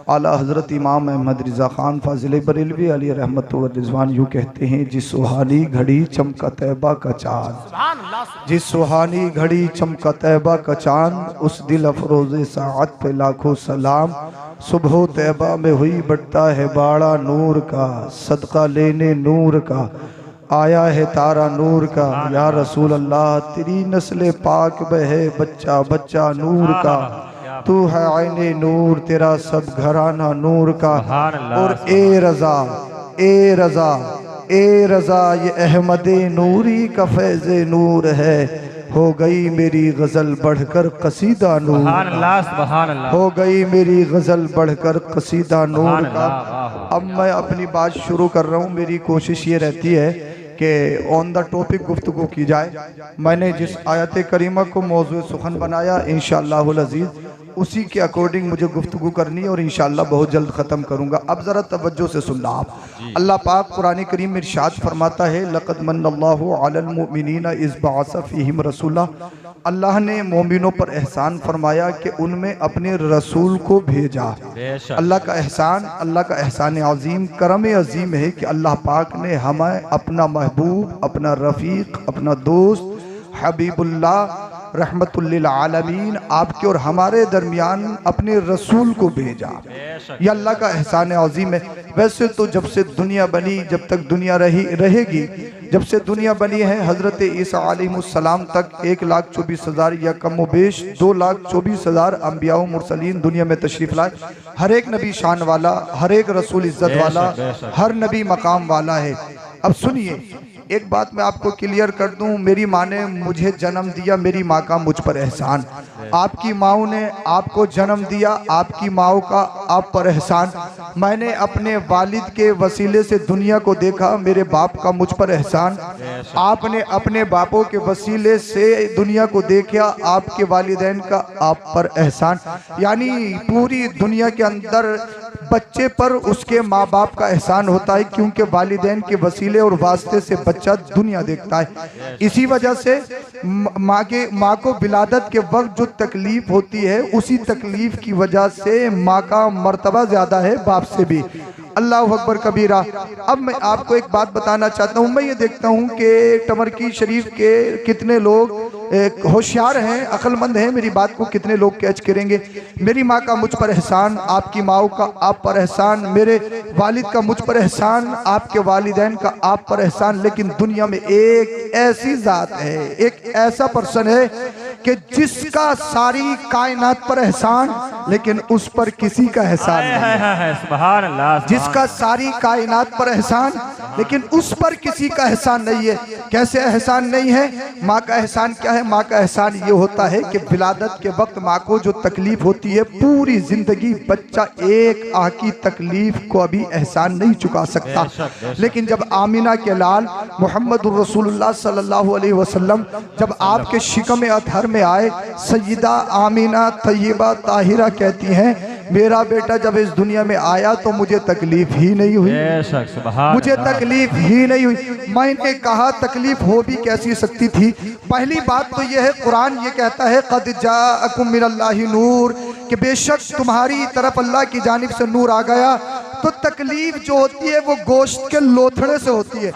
आला हज़रत इमाम अहमद रज़ा ख़ान फ़ाज़िल बरेलवी अलैहि रहमत व रिज़वान यूँ कहते हैं, जिस सुहानी घड़ी चमका तैबा का चाँद, जिस सुहानी घड़ी चमका तैबा का चाँद, उस दिल अफरोज़े साअत पे लाखों सलाम। सुबह तैबा में हुई बढ़ता है बाड़ा नूर का, सदका लेने नूर का आया है तारा नूर का। या रसूल अल्लाह तेरी नस्ल पाक में है बच्चा बच्चा नूर का, तू है आईने नूर तेरा सब घराना नूर का। और ए रज़ा ए रज़ा ए रज़ा ये अहमदे नूरी का फैज़े नूर है, हो गई मेरी गज़ल बढ़कर कसीदा नूर, हो गई मेरी गज़ल बढ़कर कसीदा नूर का। अब मैं अपनी बात शुरू कर रहा हूँ। मेरी कोशिश ये रहती है कि ऑन द टॉपिक गुफ्तगू की जाए। मैंने जिस आयत करीमा को मौज़ू सुखन बनाया इंशाअल्लाहुल अज़ीज़ उसी के अकॉर्डिंग मुझे गुफ्तगू करनी है और इंशाअल्लाह बहुत जल्द ख़त्म करूँगा। अब ज़रा तवज्जो से सुनना आप। अल्लाह पाक कुरान करीम में इरशाद फरमाता है, लक़द मन्नल्लाहु अलल मुमिनीना इज़ बअस फ़ीहिम रसूला। अल्लाह ने मोमिनों पर एहसान फरमाया कि उनमें अपने रसूल को भेजा। अल्लाह का एहसान अज़ीम करम अज़ीम है कि अल्लाह पाक ने हमें अपना महबूब, अपना रफ़ीक, अपना दोस्त हबीबुल्लाह रहमतुल्लिल आलमीन आपके और हमारे दरमियान अपने रसूल को भेजा। ये अल्लाह का एहसान अज़ीम है। वैसे तो जब से दुनिया बनी, जब तक दुनिया रहेगी, जब से दुनिया बनी है हज़रत ईसा अलैहिस्सलाम तक 1,24,000 या कम बेश 2,24,000 अम्बिया व मुरसलीन दुनिया में तशरीफ़ लाए। हर एक नबी शान वाला, हर एक रसूल इज़्ज़त वाला, हर नबी मकाम वाला है। अब सुनिए, एक बात मैं आपको क्लियर कर दूं, मेरी माँ ने मुझे जन्म दिया, मेरी माँ का मुझ पर एहसान। आपकी माँ ने आपको जन्म दिया, आपकी माँ का आप पर एहसान। मैंने अपने वालिद के वसीले से दुनिया को देखा, मेरे बाप का मुझ पर एहसान। आपने अपने बापों के वसीले से दुनिया को देखा, आपके वालिदैन का आप पर एहसान। यानी पूरी दुनिया के अंदर बच्चे पर उसके माँ बाप का एहसान होता है, क्योंकि वालिदैन के वसीले और वास्ते से बच्चा दुनिया देखता है। इसी वजह से माँ को विलादत के वक्त जो तकलीफ होती है, उसी तकलीफ की वजह से माँ का मर्तबा ज्यादा है बाप से भी। अल्लाह अकबर कबीरा। अब मैं आपको एक बात बताना चाहता हूँ। मैं ये देखता हूँ कि टमरकी शरीफ के कितने लोग होशियार हैं, अक्लमंद हैं, मेरी बात को कितने लोग कैच करेंगे। मेरी माँ का मुझ पर एहसान, आपकी माँ का आप पर एहसान, मेरे वालिद का मुझ पर एहसान, आपके वालिदैन का आप पर एहसान। लेकिन दुनिया में एक ऐसी ज़ात है, एक ऐसा पर्सन है कि जिसका सारी कायनात पर एहसान, लेकिन उस पर किसी का एहसान नहीं। सुभान अल्लाह। जिसका सारी कायनात पर एहसान, लेकिन उस पर किसी का एहसान नहीं है। कैसे एहसान नहीं है? माँ का एहसान क्या है? माँ का एहसान ये होता है कि विलादत के वक्त माँ को जो तकलीफ होती है, पूरी जिंदगी बच्चा एक आह की तकलीफ को अभी एहसान नहीं चुका सकता। लेकिन जब आमिना के लाल मोहम्मद रसूलुल्लाह सल्लल्लाहु अलैहि वसल्लम जब आपके शिकम अतहर में आए, सय्यदा आमिना तय्यबा ताहिरा कहती हैं, मेरा बेटा जब इस दुनिया में आया तो मुझे तकलीफ ही नहीं हुई, मुझे तकलीफ ही नहीं हुई। मैंने कहा तकलीफ हो भी कैसी सकती थी? पहली बात तो यह है, कुरान ये कहता है क़द जाअकुम मिनल्लाहि नूर, कि बेशक तुम्हारी तरफ अल्लाह की जानिब से नूर आ गया। तो तकलीफ जो होती है वो गोश्त के लोथड़े से होती है।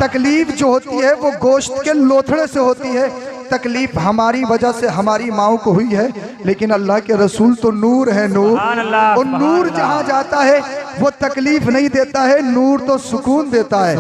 तकलीफ जो होती है वो गोश्त के लोथड़े से होती है। तकलीफ हमारी वजह से हमारी माओ को हुई है, लेकिन अल्लाह के रसूल तो नूर है, नूर। और नूर जहाँ जाता है वो तकलीफ नहीं देता है, नूर तो सुकून देता है,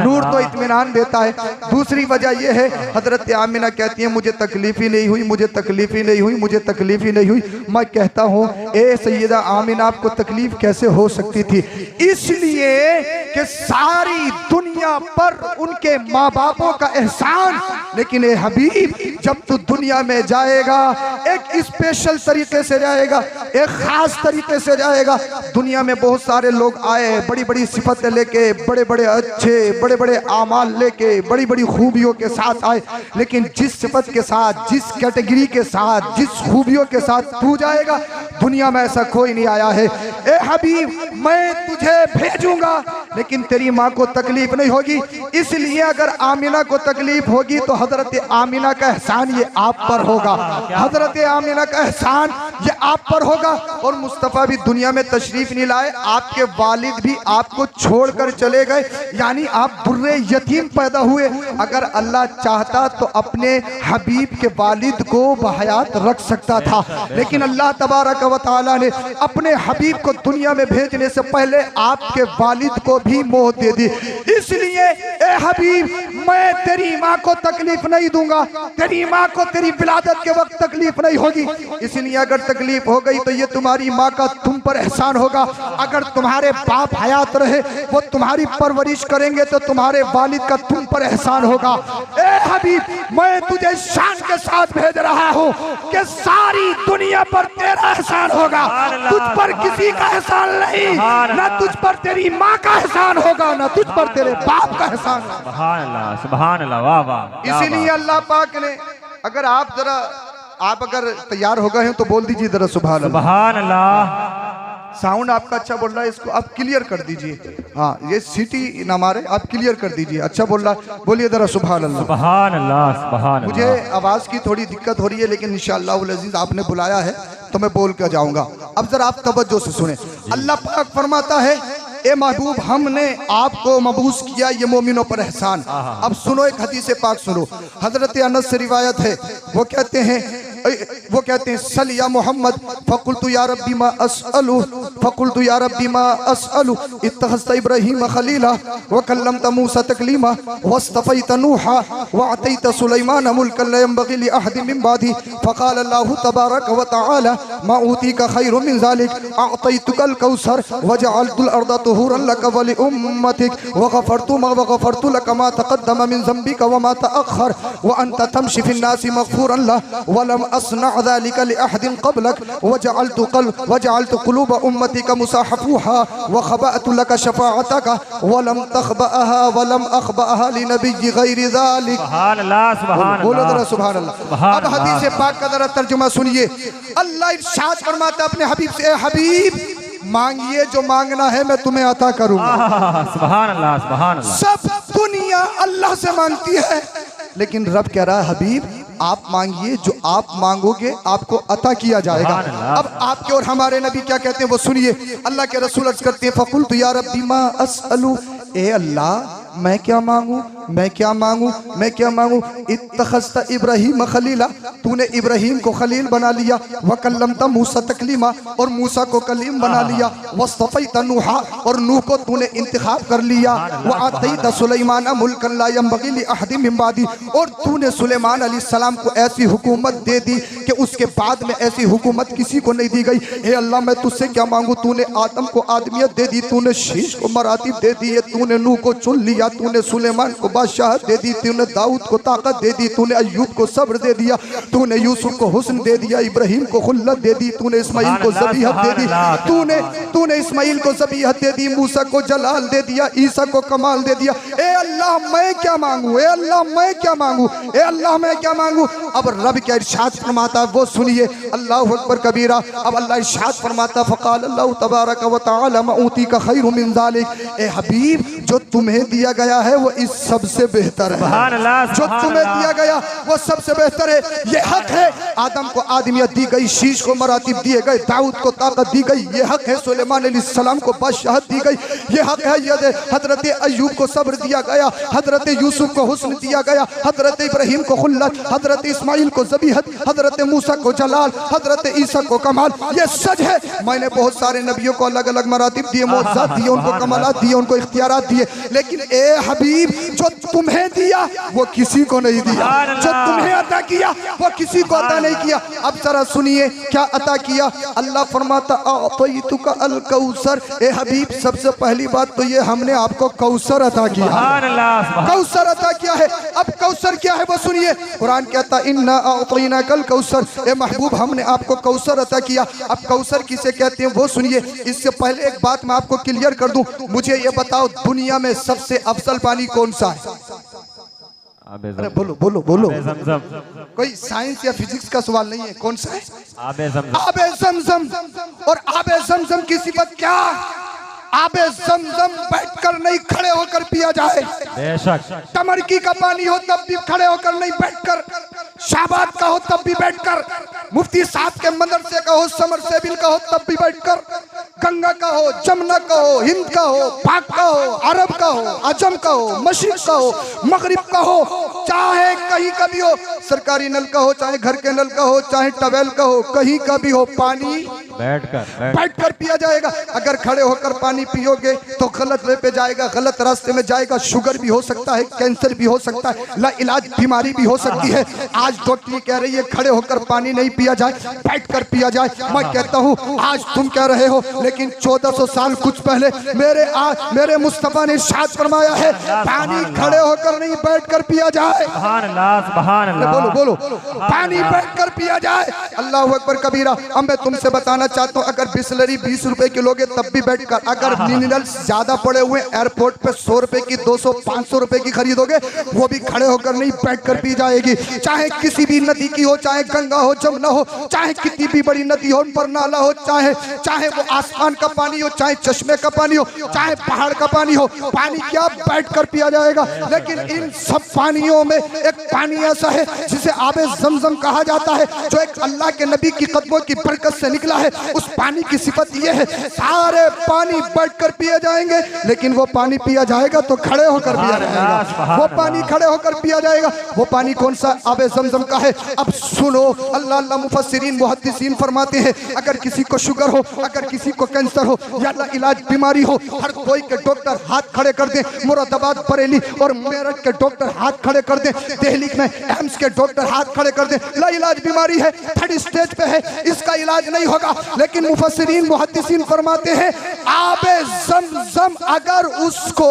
नूर तो इत्मीनान देता है। दूसरी वजह यह है, हजरत आमिना कहती है मुझे तकलीफ ही नहीं हुई, मुझे तकलीफ ही नहीं हुई, मुझे तकलीफ ही नहीं हुई। मैं कहता हूँ ए सैयदा आमिना, आपको तकलीफ कैसे हो सकती थी? इसलिए कि सारी दुनिया पर उनके माँ बापों का एहसान। लेकिन ए हबीब, जब तू दुनिया में जाएगा एक स्पेशल तरीके से जाएगा, एक खास तरीके से जाएगा। दुनिया में बहुत सारे सारे लोग आए बड़ी बड़ी सिफतें लेके, बड़े बड़े अच्छे बड़े बड़े आमाल लेके, बड़ी बड़ी खूबियों के साथ आए, लेकिन जिस सिफत के साथ, जिस कैटेगरी के साथ, जिस खूबियों के साथ तू जाएगा, दुनिया में ऐसा कोई नहीं आया है। ए हबीब, मैं तुझे भेजूंगा लेकिन तेरी माँ को तकलीफ नहीं होगी, इसलिए अगर आमिना को तकलीफ होगी तो हजरत आमिना का एहसान ये आप पर होगा, हजरत आमिना का एहसान ये आप पर होगा। और मुस्तफ़ा भी दुनिया में तशरीफ नहीं लाए, आपके वालिद भी आपको छोड़कर चले गए, यानी आप बुर्रे यतीम पैदा हुए। अगर अल्लाह चाहता तो अपने हबीब के वालिद को बहयात रख सकता था, लेकिन अल्लाह तबारक व तआला ने अपने हबीब को दुनिया में भेजने से पहले आपके वालिद को भी मौत दे दी। इसलिए ए हबीब, मैं तेरी माँ को तकलीफ नहीं दूंगा, तेरी माँ को तेरी विलादत के वक्त तकलीफ नहीं होगी। इसलिए अगर तकलीफ हो गई तो ये तुम्हारी माँ का तुम पर एहसान होगा। अगर तुम्हारे बाप हयात रहे, वो तुम्हारी परवरिश करेंगे तो तुम्हारे वालिद का तुम पर एहसान होगा। ए हबीब, मैं तुझे शान के साथ भेज रहा हूँ कि सारी दुनिया पर तेरा एहसान होगा, तुझ पर किसी का एहसान नहीं, न तुझ पर तेरी माँ का एहसान होगा, न तुझ पर तेरे बाप का एहसान। सुभान अल्लाह, सुभान अल्लाह, वाह वाह। इसीलिए अल्लाह पाक ने, अगर आप अगर तैयार हो गए हैं तो बोल दीजिए जरा सुभान अल्लाह। सुभान अल्लाह। साउंड आपका अच्छा बोल रहा है, इसको आप क्लियर कर दीजिए। हाँ, ये सीटी ना मारे, आप क्लियर कर दीजिए। अच्छा बोल रहा है, बोलिए जरा सुभान अल्लाह। सुभान अल्लाह, सुभान अल्लाह। मुझे आवाज की थोड़ी दिक्कत हो रही है, लेकिन इंशाअल्लाह उल अजीज आपने बुलाया है तो मैं बोल कर जाऊंगा। अब जरा आप तवज्जो से सुने। अल्लाह पाक फरमाता है, ए महबूब, हमने आपको मबूस किया ये मोमिनों पर एहसान। अब सुनो, एक हदीस पाक सुनो। हजरत अनस से रिवायत है, वो कहते हैं सल या मोहम्मद फकुलतु या रब्बी मा असअलु, फकुलतु या रब्बी मा असअलु, इत्तखज़्ता इब्राहीम खलीला व कल्लमत मूसा तकलीमा वस्तफ़ैत नूहा व अतैत सुलैमान मुल्कन ला यंबग़ी लि अहदिन मिन बादी, फ़क़ाल अल्लाहु तबारक व तआला मा ऊतीका खैरुम मिन ज़ालिक, अअतैतुकल कौसर व जअलतुल अर्दा तुहूरन लक व लि उम्मतिक व गफ़रतु लक मा तक़द्दम मिन ज़ंबिक व मा तअख़्ख़र व अंत तमशी फ़िन नासि मग़फ़ूरन लक व लम अस्ना ज़ालिका लि अहदिन क़ब्लक व जअलतु क़ुलूब उम्मतिक मुसाहफ़ुहा व ख़बअतु लक शफ़ाअतक व लम तख़बअहा व लम अख़बअहा लि नबिय्यि ग़ैरि ज़ालिक। सुभान अल्लाह, सुभान अल्लाह। बोलो जरा सुभान अल्लाह। अब हदीस पाक का जरा तर्जुमा सुनिए। अल्लाह इरशाद फरमाता अपने हबीब से, हबीब, मांगिए जो मांगना है मैं तुम्हें अता करूंगा। सुभान अल्लाह, सुभान अल्लाह। सब दुनिया अल्लाह से मांगती है, लेकिन रब कह रहा है, हबीब, आप मांगिए, जो आप मांगोगे आपको अता किया जाएगा। अब आपके और हमारे नबी क्या कहते हैं वो सुनिए। अल्लाह के रसूल अर्ज़ करते हैं, फ़क़ुल्तु या रब्बी मा असअलु, ए अल्लाह, मैं क्या मांगू, मैं क्या मांगू, मैं क्या मांगू। इत्तखज़्ता इब्राहीम खलीला, तूने इब्राहीम को खलील बना लिया, व कल्लमता मूसा तकलीमा, और मूसा को कलीम बना लिया, वस्तफ़ैत नूहा, और नूह को तूने इंतखाब कर लिया, व अतैत सुलैमान मुल्कन ला यंबग़ी लि अहदिन मिन बादी, और तूने सुलेमान अलैहिस्सलाम को ऐसी हुकूमत दे दी कि उसके बाद में ऐसी हुकूमत किसी को नहीं दी गई। हे अल्लाह, मैं तुझसे क्या मांगू, तूने आदम को आदमियत दे दी, तूने शीश को मरातिब दे दी, तूने नूह को चुन लिया, तूने सुलेमान को बादशाहत दे दी, तूने दाऊद को ताकत दे दी, तूने अय्यूब को सब्र दे दिया, तूने यूसुफ को हुस्न दे दिया, इब्राहीम को खुल्लत दे दी, तूने इस्माइल को ज़बीहत दे दी, तूने इस्माइल को ज़बीहत दे दी, मूसा को जलाल दे दिया, ईसा को कमाल दे दिया। ए अल्लाह, मैं क्या मांगू, ए अल्लाह, मैं क्या मांगू, ए अल्लाह, मैं क्या मांगू। अब रब क्या इरशाद फरमाता है वो सुनिए। अल्लाहु अकबर कबीरा। अब अल्लाह इरशाद फरमाता, फ़क़ाल अल्लाहु तबारक व तआला मा ऊतीका खैरुम मिन ज़ालिक, ए हबीब, जो तुम्हें दिया गया है वो इस सबसे बेहतर है, जो तुम्हें दिया गया वो सबसे बेहतर है। ये हक है, आदम को आदमियत दी गई, शीश को मरातिब दिए गए, दाऊद को ताकत दी गई, ये हक है, सुलेमान अलैहिस्सलाम को बादशाहत दी गई, ये हक है, ये हजरत अय्यूब को सब्र दिया गया, हजरत यूसुफ को हुस्न दिया गया, हजरत इब्राहीम को खुल्लत, हजरत इस्माइल को ज़बीहत, हजरत मूसा को जलाल, हजरत ईसा को कमाल। ये सच है, मैंने बहुत सारे नबियों को अलग अलग मरातिब दिए, मौज़ज़ात दिए, उनको कमालात दिए, उनको इख्तियारात जाती है, लेकिन ए हबीब जो तुम्हें दिया वो किसी को नहीं दिया, जो तुम्हें अता किया वो किसी को अता नहीं किया। अब जरा सुनिए क्या अता किया। अल्लाह फरमाता अअतैतुका अल कौसर। ए हबीब सबसे पहली बात तो ये हमने आपको कौसर अता किया, कौसर अता किया है। अब कौसर क्या है वो सुनिए। कुरान कहता इन्ना अअतैनाकल कौसर। ए महबूब हमने आपको कौसर अता किया। अब कौसर किसे कहते हैं वो सुनिए। इससे पहले एक बात मैं आपको क्लियर कर दूं, मुझे ये बताओ दुनिया में सबसे अफजल पानी कौन सा है? अरे बोलो बोलो बोलो, कोई साइंस या फिजिक्स का सवाल नहीं है, कौन सा है? आबे ज़मज़म। और आबे ज़मज़म की सिफत क्या? आबे ज़मज़म बैठकर नहीं खड़े होकर पिया जाए। बेशक। टमरकी का पानी हो तब भी खड़े होकर नहीं, बैठकर। शाबाद का हो तब भी बैठकर। मुफ्ती साहब के मदरसे का हो, समर सेबिल का हो तब भी बैठकर। गंगा का हो, जमुना का हो, हिंद का हो, पाक का हो, अरब का हो, अजम का हो, मशरिक का हो, मगरिब का हो, चाहे कहीं का भी हो, सरकारी नल का हो, चाहे घर के नल का हो, चाहे टवेल का हो, कहीं का भी हो, पानी बैठकर पिया जाएगा। अगर खड़े होकर पानी पियोगे तो गलत वे पे जाएगा, गलत रास्ते में जाएगा। शुगर भी हो सकता है, कैंसर भी हो सकता है, लाइलाज बीमारी भी हो सकती है। आज डॉक्टर कह रही है खड़े होकर पानी नहीं पिया जाए, बैठकर पिया जाए। मैं कहता हूँ आज तुम कह रहे हो, लेकिन 1400 साल कुछ पहले मेरे मुस्तफा ने इरशाद फरमाया है पानी खड़े होकर नहीं बैठकर पिया जाए। बोलो बोलो, पानी बैठकर पिया जाए। अल्लाह अकबर कबीरा। अब मैं तुमसे बताना चाहता हूँ, अगर बिस्लरी 20 रुपए की लोगे तब भी बैठकर, अगर मिनरल्स ज्यादा पड़े हुए एयरपोर्ट पे 100 रुपए की, 200 500 रुपए की खरीदोगे वो भी खड़े होकर नहीं बैठकर पी जाएगी। चाहे किसी भी नदी की हो, चाहे गंगा हो, जमुना हो, चाहे कितनी भी बड़ी नदी हो, उन पर नाला हो, चाहे वो आसमान का पानी हो, चाहे चश्मे का पानी हो, चाहे पहाड़ का पानी हो, पानी क्या बैठकर पिया जाएगा। लेकिन इन सब पानियों में एक पानी ऐसा है जिसे आबे ज़मज़म कहा जाता है, जो एक अल्लाह के नबी की कदमों की बरकत से निकला है। उस पानी की सिफत यह है सारे पानी बैठकर पिए जाएंगे, लेकिन वो पानी पिया जाएगा तो खड़े होकर पिया जाएगा। वो पानी खड़े होकर पिया जाएगा। वो पानी कौन सा? आबे ज़मज़म का है। अब सुनो, अल्लाह मुफस्सिरीन मुहद्दिसीन फरमाते हैं अगर किसी को शुगर हो, अगर किसी को कैंसर हो या इलाज बीमारी हो, हर कोई के डॉक्टर हाथ खड़े कर दें। मुरादाबाद, बरेली और मेरठ के डॉक्टर हाथ खड़े कर दें। दिल्ली में एम्स के डॉक्टर हाथ खड़े कर दें। लाइलाज बीमारी है, 3rd स्टेज पे है, इसका इलाज नहीं होगा। लेकिन मुफस्सिरीन मुहद्दिसीन फरमाते हैं आबे ज़मज़म अगर उसको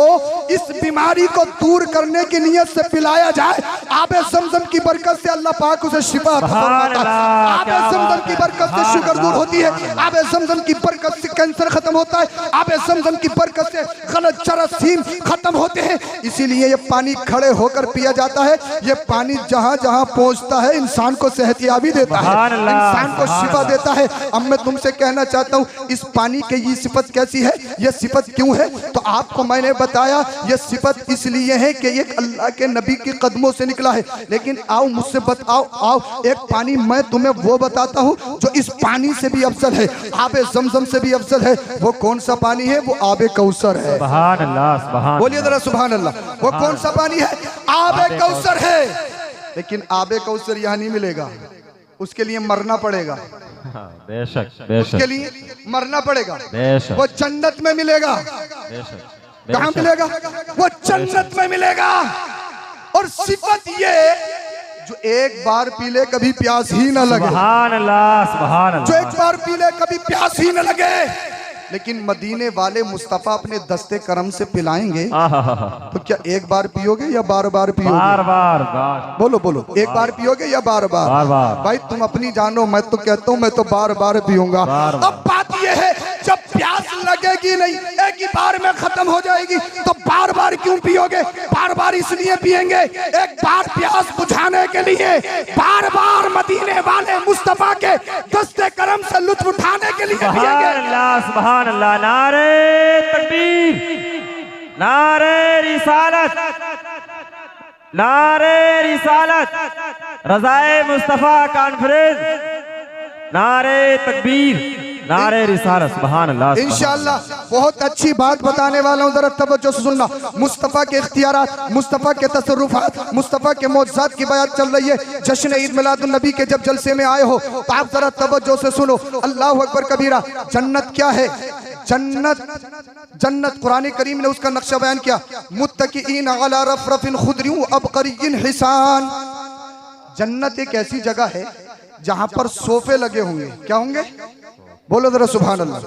इस बीमारी को दूर करने की नियत से पिलाया जाए, आबे ज़मज़म की बरकत से अल्लाह पाक उसे शिफा फरमाता है। आबे ज़मज़म की बरकत से शुगर दूर होती है। आबे ज़मज़म की बरकत से कैंसर खत्म होता है। आबे ज़मज़म की बरकत से गलत जरासीम खत्म होते हैं। इसीलिए ये पानी खड़े होकर पिया जाता है। ये पानी जहाँ जहाँ पहुँचता है इंसान को सेहतियाबी देता है, इंसान को शिफा देता है। अब मैं तुमसे कहना चाहता हूँ इस पानी की ये सिफत कैसी है, ये सिफत क्यों है? तो आपको मैंने बताया ये सिफत इसलिए है कि एक अल्लाह के नबी के कदमों से निकला है। लेकिन आओ मुझसे बताओ, आओ एक पानी मैं तुम्हें वो बताता हूँ जो इस पानी से भी अफजल है, आबे ज़मज़म से भी अफजल है। वो कौन सा पानी है? वो आबे कौसर है। सुभान अल्लाह, बोलिए जरा सुभान अल्लाह। वो कौन सा पानी है? आबे कौसर है। लेकिन आबे कौसर यहाँ नहीं मिलेगा, उसके लिए मरना पड़ेगा। बेशक, बेशक। उसके लिए मरना पड़ेगा। बेशक। वो जन्नत में मिलेगा। कहाँ मिलेगा? वो जन्नत में मिलेगा। और सिफत ये जो एक बार पी ले कभी प्यास ही न लगे। सुभान अल्लाह, सुभान अल्लाह। जो एक बार पी ले कभी प्यास ही न लगे। लेकिन मदीने वाले मुस्तफा अपने दस्ते करम से पिलाएंगे तो क्या एक बार पियोगे या बार बार पियोगे? बार बार। बोलो बोलो, एक बार पियोगे या बार बार? भाई तुम अपनी जानो, मैं तो कहता हूँ मैं तो बार बार पीऊंगा। अब बात यह है जब प्यास लगेगी नहीं, एक ही बार में खत्म हो जाएगी, तो बार बार क्यों पियोगे? बार बार इसलिए पिएंगे एक बार प्यास बुझाने के लिए, बार बार मदीने वाले मुस्तफा के दस्ते करम से लुत्फ उठाने के लिए पिएंगे। अल्लाह, नारे तकबीर, नारे रिसालत, नारे रिसालत, रज़ाए मुस्तफा कॉन्फ्रेंस, नारे तकबीर, नारे रिसालत। सुभान अल्लाह। इंशाअल्लाह बहुत अच्छी बात बताने वाला हूँ, जरा तवज्जो से सुनना। मुस्तफ़ा के इख्तियारात, मुस्तफ़ा के तसर्रुफात, मुस्तफ़ा के मौजज़ात की बात चल रही है। जश्न ईद मिलादुन नबी के जब जलसे में आए हो तो आप जरा तवज्जो से सुनो। अल्लाह अकबर कबीरा। जन्नत क्या है? जन्नत, जन्नत कुरान करीम ने उसका नक्शा बयान किया, मुत्तकीन अला रफरफिन खुदरिन अबकरियिन हिसान। जन्नत एक ऐसी जगह है जहां पर सोफे लगे होंगे। क्या होंगे? बोलो जरा सुभान अल्लाह।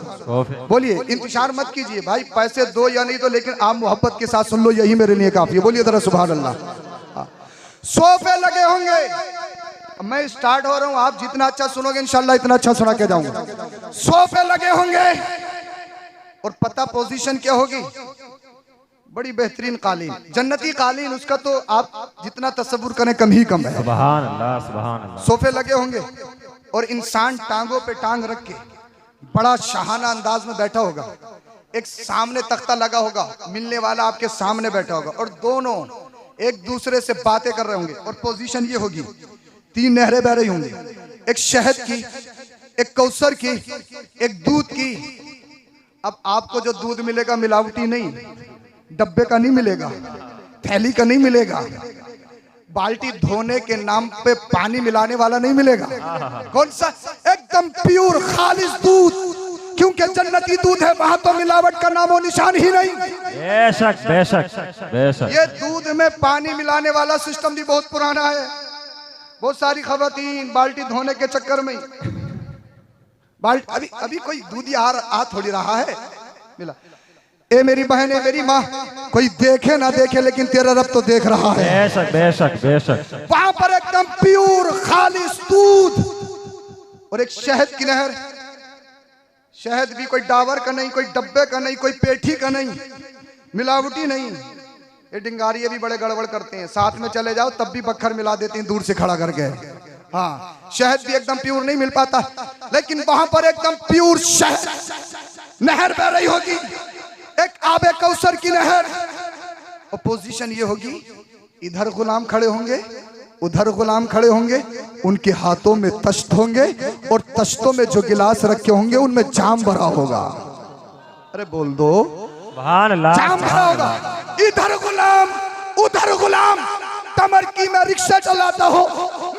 बोलिए, इंतजार मत कीजिए भाई, पैसे दो या नहीं दो, लेकिन आप मोहब्बत के साथ सुन लो, यही मेरे लिए काफी है। बोलिए जरा सुभान अल्लाह। सोफे लगे होंगे। मैं स्टार्ट हो रहा हूं, आप जितना अच्छा सुनोगे इंशाल्लाह इतना अच्छा सुना के जाऊंगा। सोफे लगे होंगे और पता पोजीशन क्या होगी? बड़ी बेहतरीन कालीन, जन्नती कालीन, उसका तो आप जितना तसव्वुर करें कम ही कम है। सुभान अल्लाह, सुभान अल्लाह। सोफे लगे होंगे और इंसान टांगों पे टांग रख के बड़ा शाहाना अंदाज में बैठा होगा। एक सामने तख्ता लगा होगा, मिलने वाला आपके सामने बैठा होगा और दोनों एक दूसरे से बातें कर रहे होंगे। और पोजीशन ये होगी, 3 नहरें बह रही होंगी, एक शहद की, एक कौसर की, एक दूध की। अब आपको जो दूध मिलेगा मिलावटी नहीं, डब्बे का नहीं मिलेगा, थैली का नहीं मिलेगा, बाल्टी धोने के नाम पे पानी मिलाने वाला नहीं मिलेगा। कौन सा? एकदम प्योर खालिस दूध, क्योंकि जन्नती दूध है, वहां तो मिलावट का नामो निशान ही नहीं। बेशक बेशक बेशक। ये दूध में पानी मिलाने वाला सिस्टम भी बहुत पुराना है। बहुत सारी खवातीन बाल्टी धोने के चक्कर में बाल्टी अभी कोई दूधी आ थोड़ी रहा है मिला। ए मेरी बहन है, मेरी माँ, कोई देखे ना देखे लेकिन तेरा रब तो देख रहा है। बेशक बेशक बेशक। वहां पर एकदम प्योर खालिस दूध और एक शहद की नहर। शहद भी कोई डाबर का नहीं, कोई डब्बे का नहीं, कोई पेठी का नहीं, मिलावटी नहीं। ये डिंगारिये भी बड़े गड़बड़ करते हैं, साथ में चले जाओ तब भी बखर मिला देते हैं दूर से खड़ा करके। हाँ, शहद भी एकदम प्योर नहीं मिल पाता, लेकिन वहां पर एकदम प्योर शहद, नहर बह रही होगी, एक आबे कौसर की नहर। और पोजीशन ये होगी, इधर गुलाम खड़े होंगे, उधर गुलाम खड़े होंगे, उनके हाथों में तश्त होंगे और तश्तों में जो गिलास रखे होंगे उनमें जाम भरा होगा। अरे बोल दो, सुभान अल्लाह। जाम भरा होगा। इधर गुलाम उधर गुलाम, कमर की मैं रिक्शा चलाता हो,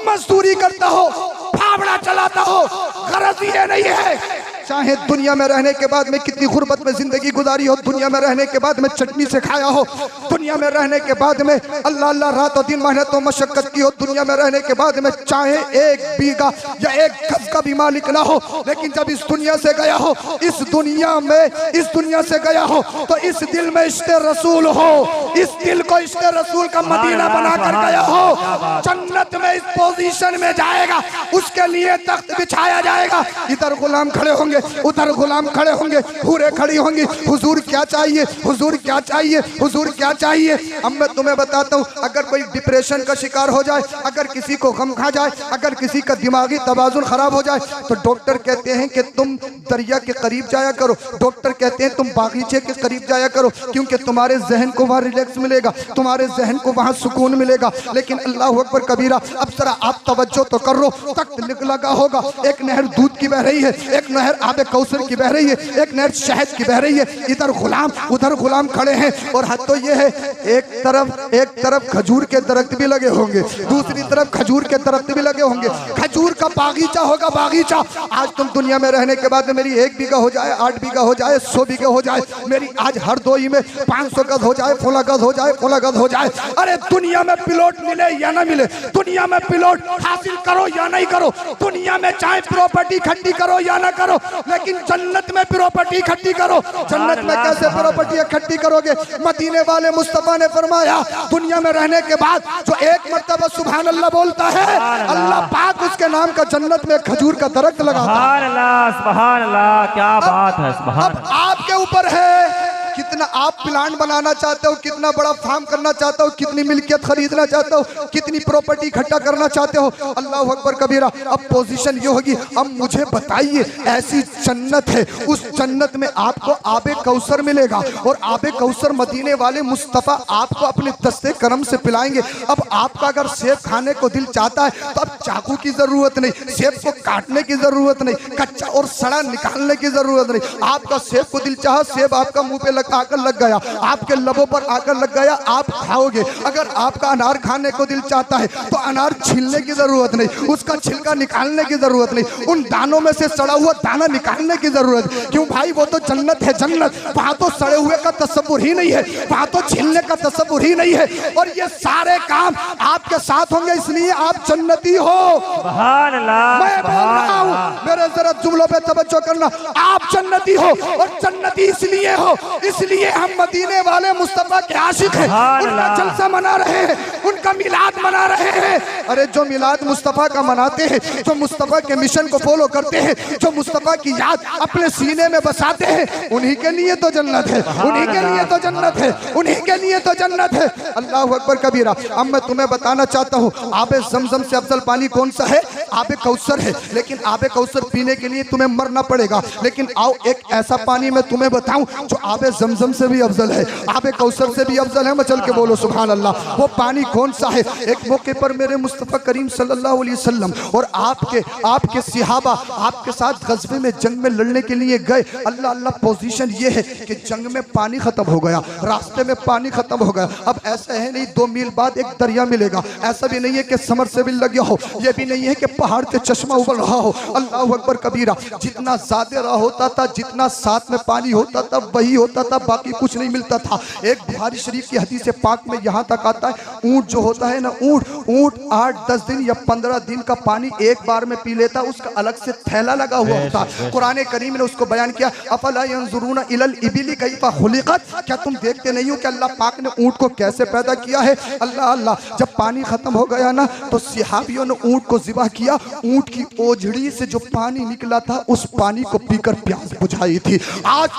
मजदूरी करता हो, फावड़ा चलाता हो, गरज ये नहीं है चाहे दुनिया में रहने के बाद में कितनी गुर्बत में जिंदगी गुजारी हो, दुनिया में रहने के बाद में चटनी से खाया हो, दुनिया में रहने के बाद में अल्लाह अल्लाह रात और दिन मेहनत और मशक्कत की हो, दुनिया में रहने के बाद में चाहे 1 बीघा या 1 गज का भी मालिक ना हो, लेकिन जब इस दुनिया से गया हो, इस दुनिया से गया हो तो इस दिल में इश्क़ रसूल हो, इस दिल को इश्क़ रसूल का मदीना बनाकर गया हो, जन्नत में इस पोजीशन में जाएगा, उसके लिए तख्त बिछाया जाएगा। इधर गुलाम खड़े होंगे, उधर गुलाम खड़े होंगे, हूरें खड़ी होंगी, हुजूर क्या चाहिए, हुजूर क्या चाहिए, हुजूर क्या चाहिए। अब मैं तुम्हें बताता हूँ, अगर कोई डिप्रेशन का शिकार हो जाए, अगर किसी को गम खा जाए, अगर किसी का दिमागी तवाजुन खराब हो जाए, तो डॉक्टर कहते हैं कि तुम दरिया के करीब जाया करो, डॉक्टर कहते हैं तुम बागीचे के करीब जाया करो, क्योंकि तुम्हारे जहन को वहाँ रिलैक्स मिलेगा, तुम्हारे जहन को वहाँ सुकून मिलेगा। लेकिन अल्लाह अकबर कबीरा, अब जरा आप तवज्जो तो करो, तख्त लगा होगा, एक नहर दूध की बह रही है, एक नहर आबे कौसर की बह रही है, एक नहर शहद की बह रही है, इधर गुलाम उधर गुलाम खड़े हैं। और हद तो ये है, एक तरफ खजूर के दरख्त भी लगे होंगे, दूसरी तरफ खजूर के दरख्त भी लगे होंगे, खजूर का बागीचा होगा, बागीचा। आज तुम दुनिया में रहने के बाद में मेरी 1 बीघा हो जाए, 8 बीघा हो जाए, 100 बीघा हो जाए, मेरी आज हर दोई में 500 गज हो जाए, फुला गज हो जाए, फुला गज हो जाए। अरे दुनिया में पिलोट मिले या ना मिले, दुनिया में पिलोट हासिल करो या नहीं करो, दुनिया में चाहे प्रॉपर्टी इकट्ठी करो या ना करो, लेकिन जन्नत में प्रॉपर्टी इकट्ठी करो। जन्नत में कैसे प्रॉपर्टी इकट्ठी करोगे? मदीने वाले मुस्तफा ने फरमाया, दुनिया में रहने के बाद जो 1 मर्तबा सुभान अल्लाह बोलता है, अल्लाह पाक उसके नाम का जन्नत में खजूर का दरख्त लगाता है। सुभान अल्लाह, सुभान अल्लाह, क्या बात है। सुभान अब आपके ऊपर है कितना आप प्लान बनाना चाहते हो, कितना बड़ा फार्म करना चाहते हो, कितनी मिल्कियत खरीदना चाहते हो, कितनी प्रॉपर्टी इकट्ठा करना चाहते हो। अल्लाह अकबर कबीरा। अब पोजीशन ये होगी, अब मुझे बताइए, ऐसी जन्नत है, उस जन्नत में आपको आबे कौसर मिलेगा और आबे कौसर मदीने वाले मुस्तफ़ा आपको अपने दस्ते करम से पिलाएंगे। अब आपका अगर सेब खाने को दिल चाहता है तो अब चाकू की जरूरत नहीं, सेब को काटने की जरूरत नहीं, कच्चा और सड़ा निकालने की जरूरत नहीं। आपका सेब को दिल चाहा, सेब आपका मुंह पे तक आकर लग गया, आपके लबों पर आकर लग गया, आप खाओगे। अगर आपका अनार खाने को दिल चाहता है तो अनार छीलने की जरूरत नहीं, उसका छिलका निकालने की जरूरत नहीं, उन दानों में से सड़ा हुआ दाना निकालने की जरूरत। क्यों भाई, वो तो जन्नत है, जन्नत। वहां तो सड़े हुए का तस्वुर ही नहीं है, वहां तो छीलने का तस्वुर ही नहीं है। और ये सारे काम आपके साथ होंगे, इसलिए आप जन्नती हो। सुभान अल्लाह, मैं बोल रहा हूं, मेरे जरा जुमलों पे तवज्जो करना। आप जन्नती हो, और जन्नती इसलिए हो, इसलिए हम मदीने वाले मुस्तफा के आशिक हैं, उनका जलसा मना रहे हैं, उनका मिलाद मना रहे हैं। अरे जो मिलाद मुस्तफा का मनाते हैं, जो मुस्तफा के मिशन को फॉलो करते हैं, जो मुस्तफा की याद अपने सीने में बसाते हैं, उन्हीं के लिए तो जन्नत है, उन्हीं के लिए तो जन्नत है, उन्हीं के लिए तो जन्नत है। अल्लाह अकबर कबीरा। अब मैं तुम्हें बताना चाहता हूँ, आबे ज़मज़म से अफजल पानी कौन सा है? आबे कौसर है। लेकिन आबे कौसर पीने के लिए तुम्हें मरना पड़ेगा। लेकिन आओ एक ऐसा पानी मैं तुम्हें बताऊं जो आबे ज़मज़म से भी अफजल है, आबे कौसर से भी अफजल है। मचल के बोलो सुभान अल्लाह। वो पानी कौन सा है? एक मौके पर मेरे मुस्तफ़ा करीम सल्लल्लाहु अलैहि वसल्लम और आपके सिहाबा आपके साथ गज़वे में, जंग में लड़ने के लिए गए। अल्लाह अल्लाह, पोजीशन ये है कि जंग में पानी खत्म हो गया, रास्ते में पानी खत्म हो गया। अब ऐसा है नहीं 2 मील बाद एक दरिया मिलेगा, ऐसा भी नहीं है कि समरसेबिल लग गया हो, ये भी नहीं है कि पहाड़ से चश्मा उबल रहा हो। अल्लाह अकबर कबीरा। जितना ज्यादा राह होता था, जितना साथ में पानी होता था, वही होता था, बाकी कुछ नहीं मिलता था। एक बुखारी शरीफ की हदीस पाक में यहाँ तक आता है, ऊंट जो होता है ना, ऊंट 8-10 दिन या 15 दिन का पानी एक बार में पी लेता, उसका अलग से थैला लगा हुआ होता। कुरान करीम ने उसको बयान किया, अफला यंजुरून इलल इबिली कैफा खुलिकत, क्या तुम देखते नहीं हो कि अल्लाह पाक ने ऊंट को कैसे पैदा किया है? अल्लाह अल्लाह। जब पानी खत्म हो गया ना, तो सिहाबियों ने ऊंट को ज़िबा किया, ऊंट की ओझड़ी से जो पानी निकला था, उस पानी को पीकर प्यास बुझाई थी। आज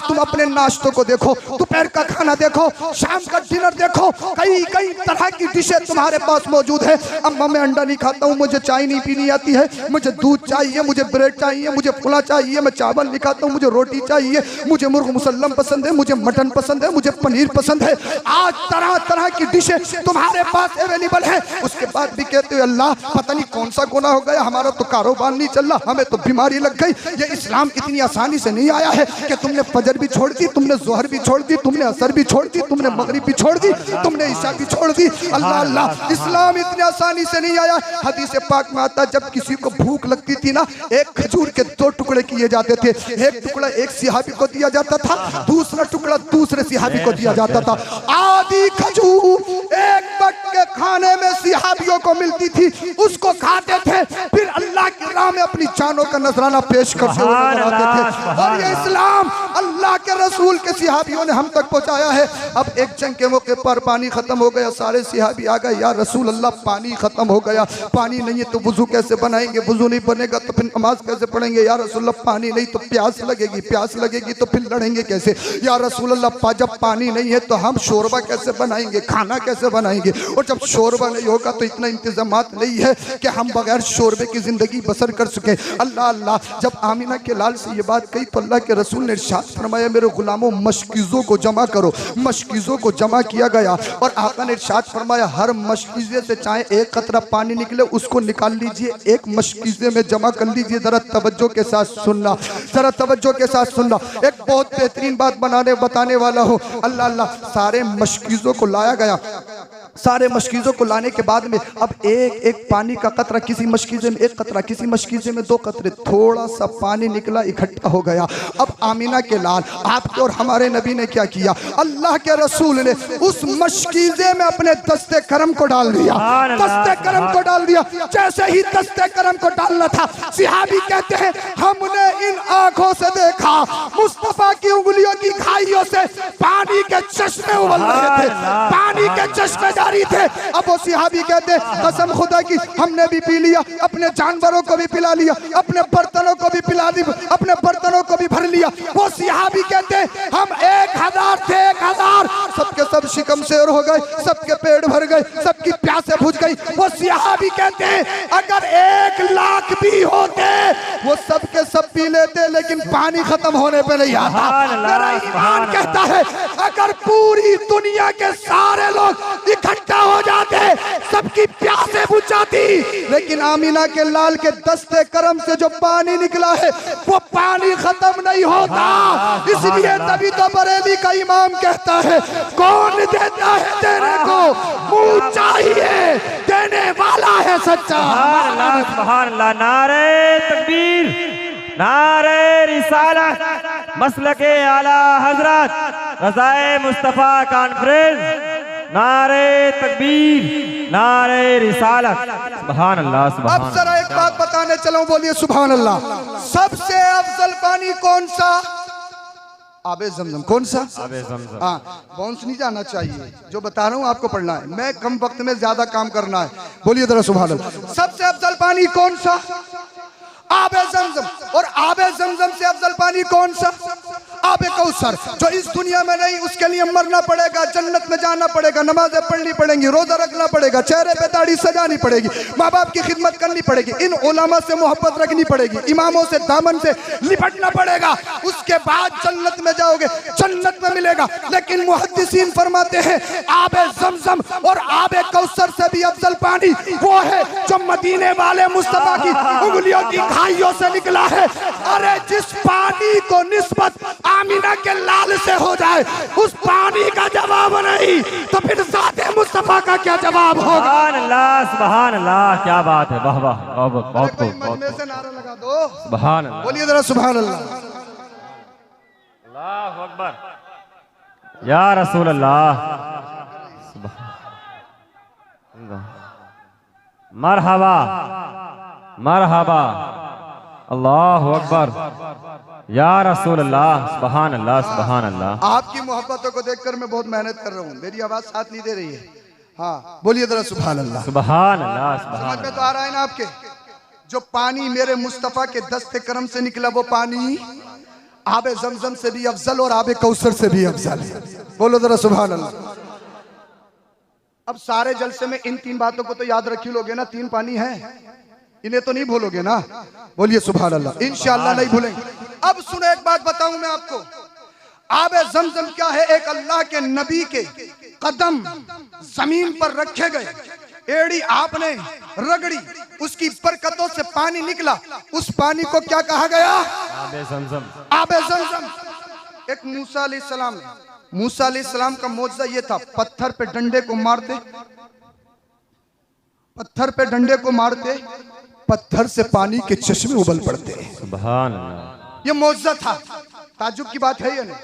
तुम अपने नाश्तों को देखो, दोपहर का खाना देखो, शाम का डिनर देखो, कई तरह की डिशें तुम्हारे पास मौजूद है। अम्मा मैं अंडा नहीं खाता हूँ, मुझे चाय नहीं पीनी आती है, मुझे दूध चाहिए, मुझे ब्रेड चाहिए, मुझे फुला चाहिए, मैं चावल नहीं खाता हूँ, मुझे रोटी चाहिए, मुझे मुर्ग मुसल्लम पसंद है, मुझे मटन पसंद है, मुझे पनीर पसंद है। आज तरह तरह की डिशें तुम्हारे पास अवेलेबल है। उसके बाद भी कहते हो अल्लाह पता नहीं कौन सा गुनाह हो गया, हमारा तो कारोबार नहीं चल रहा, हमें तो बीमारी लग गई। ये इस्लाम इतनी आसानी से नहीं आया है कि तुमने फजर भी छोड़ दी, तुमने जोहर भी छोड़ दी, तुमने असर भी छोड़ दी, तुमने मगरिब भी छोड़ दी, तुमने ईशा भी छोड़ दी। अल्लाह अल्लाह, इस्लाम इतनी आसानी से नहीं आया। हदीस पाक में आता, जब किसी को भूख लगती थी ना, एक खजूर के 2 टुकड़े किए जाते थे, एक टुकड़ा एक सिहाबी को दिया जाता था, दूसरा टुकड़ा दूसरे सिहाबी को दिया जाता था। आधी खजूर एक वक्त के खाने में सिहाबियों को मिलती थी, उसको खाते थे, फिर अल्लाह की राह में अपनी जानों का नजराना पेश करते हुए नजर आते थे। और ये इस्लाम अल्लाह के रसूल के सिहाबियों ने हम तक पहुंचाया है। अब एक जंग के मौके पर पानी खत्म हो गया, सारे सिहाबी आ गए, या रसूल अल्लाह पानी खत्म हो गया, पानी नहीं है तो वुजू कैसे बनाएंगे, वुजू नहीं बनेगा तो फिर नमाज कैसे पढ़ेंगे, या रसूल अल्लाह पानी नहीं तो प्यास लगेगी, प्यास लगेगी तो फिर लड़ेंगे कैसे, या रसूल अल्लाह जब पानी नहीं है तो हम शोरबा कैसे बनाएंगे, खाना कैसे बनाएंगे, और जब शोरबा नहीं होगा तो इतना इंतजामात नहीं है कि हम बगैर शोरबे की जिंदगी बसर कर सके। अल्लाह अल्लाह। जब आमिना के लाल से ये बात कही तो अल्लाह के रसूल ने इरशाद फरमाया, मेरे गुलामों मशकीज़ों को जमा करो। मशकीज़ों को जमा किया गया और आका ने इरशाद फरमाया, हर मशकीज़े से चाहे एक कतरा पानी निकले उसको निकाल लीजिए, एक मशकीज़े में जमा कर लीजिए। जरा तवज्जो के साथ सुनना, जरा तवज्जो के साथ सुनना, एक बहुत बेहतरीन बात बताने वाला हो। अल्लाह अल्लाह। सारे मशकीज़ों को लाया गया, सारे मशकीज़ों को लाने के बाद में अब एक एक पानी का कतरा, किसी मशकीज़े में 1 कतरा, किसी मशकीज़े में 2 कतरे, थोड़ा सा पानी निकला, इकट्ठा हो गया। अब आमिना के लाल आपके और हमारे नबी ने क्या किया, अल्लाह के रसूल ने उस मशकीज़े में अपने दस्ते करम को डाल दिया, दस्ते करम को डाल दिया। जैसे ही दस्ते करम को डालना था, सिहाबी कहते हैं हमने इन आंखों से देखा मुस्तफा की उंगलियों की खाइयों से पानी के चश्मे उबल रहे थे, पानी के चश्मे जारी थे। अब वो सिहाबी कहते कसम खुदा की हमने भी पी लिया, अपने जानवरों को भी पिला लिया, अपने बर्तनों को भी पिला दी, अपने बर्तनों को भी भर लिया। वो सिहाबी कहते हम 1000 थे, 1000 सबके सब शिकम शेर हो गए, सबके पेट भर गए, सबकी प्यासे बुझ गई। वो सिहाबी कहते हैं अगर 1 लाख भी होते वो सबके सब पी लेते, लेकिन पानी खत्म होने पे नहीं आता। मेरा ईमान कहता है अगर पूरी दुनिया के सारे लोग इकट्ठा हो जाते सबकी प्यासे बुझ जाती, लेकिन आमिना के लाल के दस्ते करम से जो पानी निकला है वो पानी खत्म नहीं होता। इसलिए तभी तो बरेली का इमाम कहता है, कौन देता है देने को, मुंह चाहिए देने वाला है सच्चा। सुभान अल्लाह। नारे तकबीर, नारे रिसालत, मसलके आला हजरत रज़ाए मुस्तफा कॉन्फ्रेंस, नारे तकबीर, नारे रिसालत। सुभान अल्लाह, सुभान। अब जरा एक बात बताने चलो, बोलिए सुभान अल्लाह। सबसे अफजल पानी कौन सा? आबे ज़मज़म। कौन सा? आबे ज़मज़म। हाँ, बाउंस नहीं जाना चाहिए, जो बता रहा हूँ आपको पढ़ना है, मैं कम वक्त में ज्यादा काम करना है। बोलिए जरा सुभान अल्लाह। सबसे अफजल पानी कौन सा? आबे ज़मज़म। और आबे ज़मज़म से अफजल पानी कौन सा? आबे कौसर। जो इस दुनिया में नहीं, उसके लिए मरना पड़ेगा, जन्नत में जाना पड़ेगा, नमाजें पढ़नी पड़ेंगी, रोजा रखना पड़ेगा, चेहरे पे दाढ़ी सजानी पड़ेगी, माँ बाप की खिदमत करनी पड़ेगी, इन उलमा से मोहब्बत रखनी पड़ेगी, इमामों से दामन से लिपटना पड़ेगा, उसके बाद जन्नत में जाओगे, जन्नत में मिलेगा। लेकिन मुहद्दिसीन फरमाते हैं आबे ज़मज़म और आबे कौसर से भी अफजल पानी वो है जो मदीने वाले मुस्तफा की उंगलियों की खाइयों से निकला है। अरे जिस पानी को निस्बत आमिना के लाल से हो जाए, उस पानी का जवाब नहीं, तो फिर ज़ाते मुस्तफा का क्या जवाब होगा? सुभान अल्लाह, सुभान अल्लाह, क्या बात है, वाह वाह, बहुत खूब, बहुत से नारा लगा दो, सुभान अल्लाह। बोलिए जरा सुभान अल्लाह। अल्लाहु अकबर, या रसूल अल्लाह। मरहबा, मरहबा, अल्लाहु अकबर, या रसूल अल्लाह। सुभान अल्लाह, सुभान अल्लाह। आपकी मोहब्बतों को देखकर मैं बहुत मेहनत कर रहा हूँ, मेरी आवाज साथ नहीं दे रही है। हाँ, बोलिए जरा सुभान अल्लाह। सुभान अल्लाह, सुभान समझ में तो आ रहा है ना आपके? जो पानी मेरे मुस्तफा के दस्ते करम से निकला, वो पानी आबे ज़मज़म से भी अफजल और आबे कौसर से भी अफजल है। बोलो जरा सुभान अल्लाह। अब सारे जलसे में इन तीन बातों को तो याद रखी लोगे ना, तीन पानी है, इन्हें तो नहीं भूलोगे ना। बोलिए सुभान अल्लाह। इंशाअल्लाह नहीं भूलेंगे। अब सुनो, एक बात बताऊं मैं आपको, आबे ज़मज़म क्या है? एक अल्लाह के नबी के कदम जमीन पर रखे गए, एड़ी आपने रगड़ी, उसकी बरकतों से पानी निकला, उस पानी को क्या कहा गया? आबे ज़मज़म। आबे ज़मज़म। एक मूसा अलैहिस्सलाम, मूसा अलैहिस्सलाम का मौजज़ा ये था, पत्थर पे डंडे को मारते, पत्थर पे डंडे को मारते, पत्थर से पानी के चश्मे उबल पड़ते। सुभान अल्लाह। ये मौजज़ा था। ताजुब की बात है या नहीं?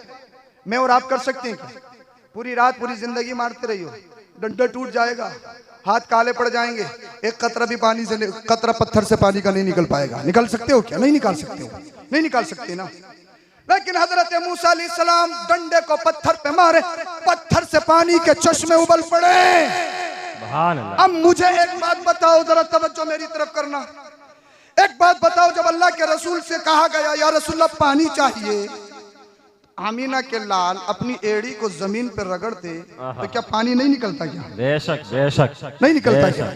मैं और आप कर सकते हैं क्या? पूरी रात पूरी जिंदगी मारते रहियो, डंडा टूट जाएगा, हाथ काले पड़ जाएंगे, एक कतरा भी पानी से, कतरा पत्थर से पानी का नहीं निकल पाएगा। निकाल सकते हो क्या? नहीं निकाल सकते हो, नहीं निकाल सकते ना। लेकिन हजरत मूसा अलैहिस्सलाम डंडे को पत्थर पे मारे, पत्थर से पानी के चश्मे उबल पड़े। सुभान अल्लाह। अब मुझे एक बात बताओ, जरा तवज्जो मेरी तरफ करना। एक बात बताओ, जब अल्लाह के रसूल से कहा गया या रसूलल्लाह पानी चाहिए, आमीना के लाल अपनी एड़ी को जमीन पर रगड़ते, तो क्या पानी नहीं निकलता क्या? बेशक, बेशक, नहीं निकलता क्या?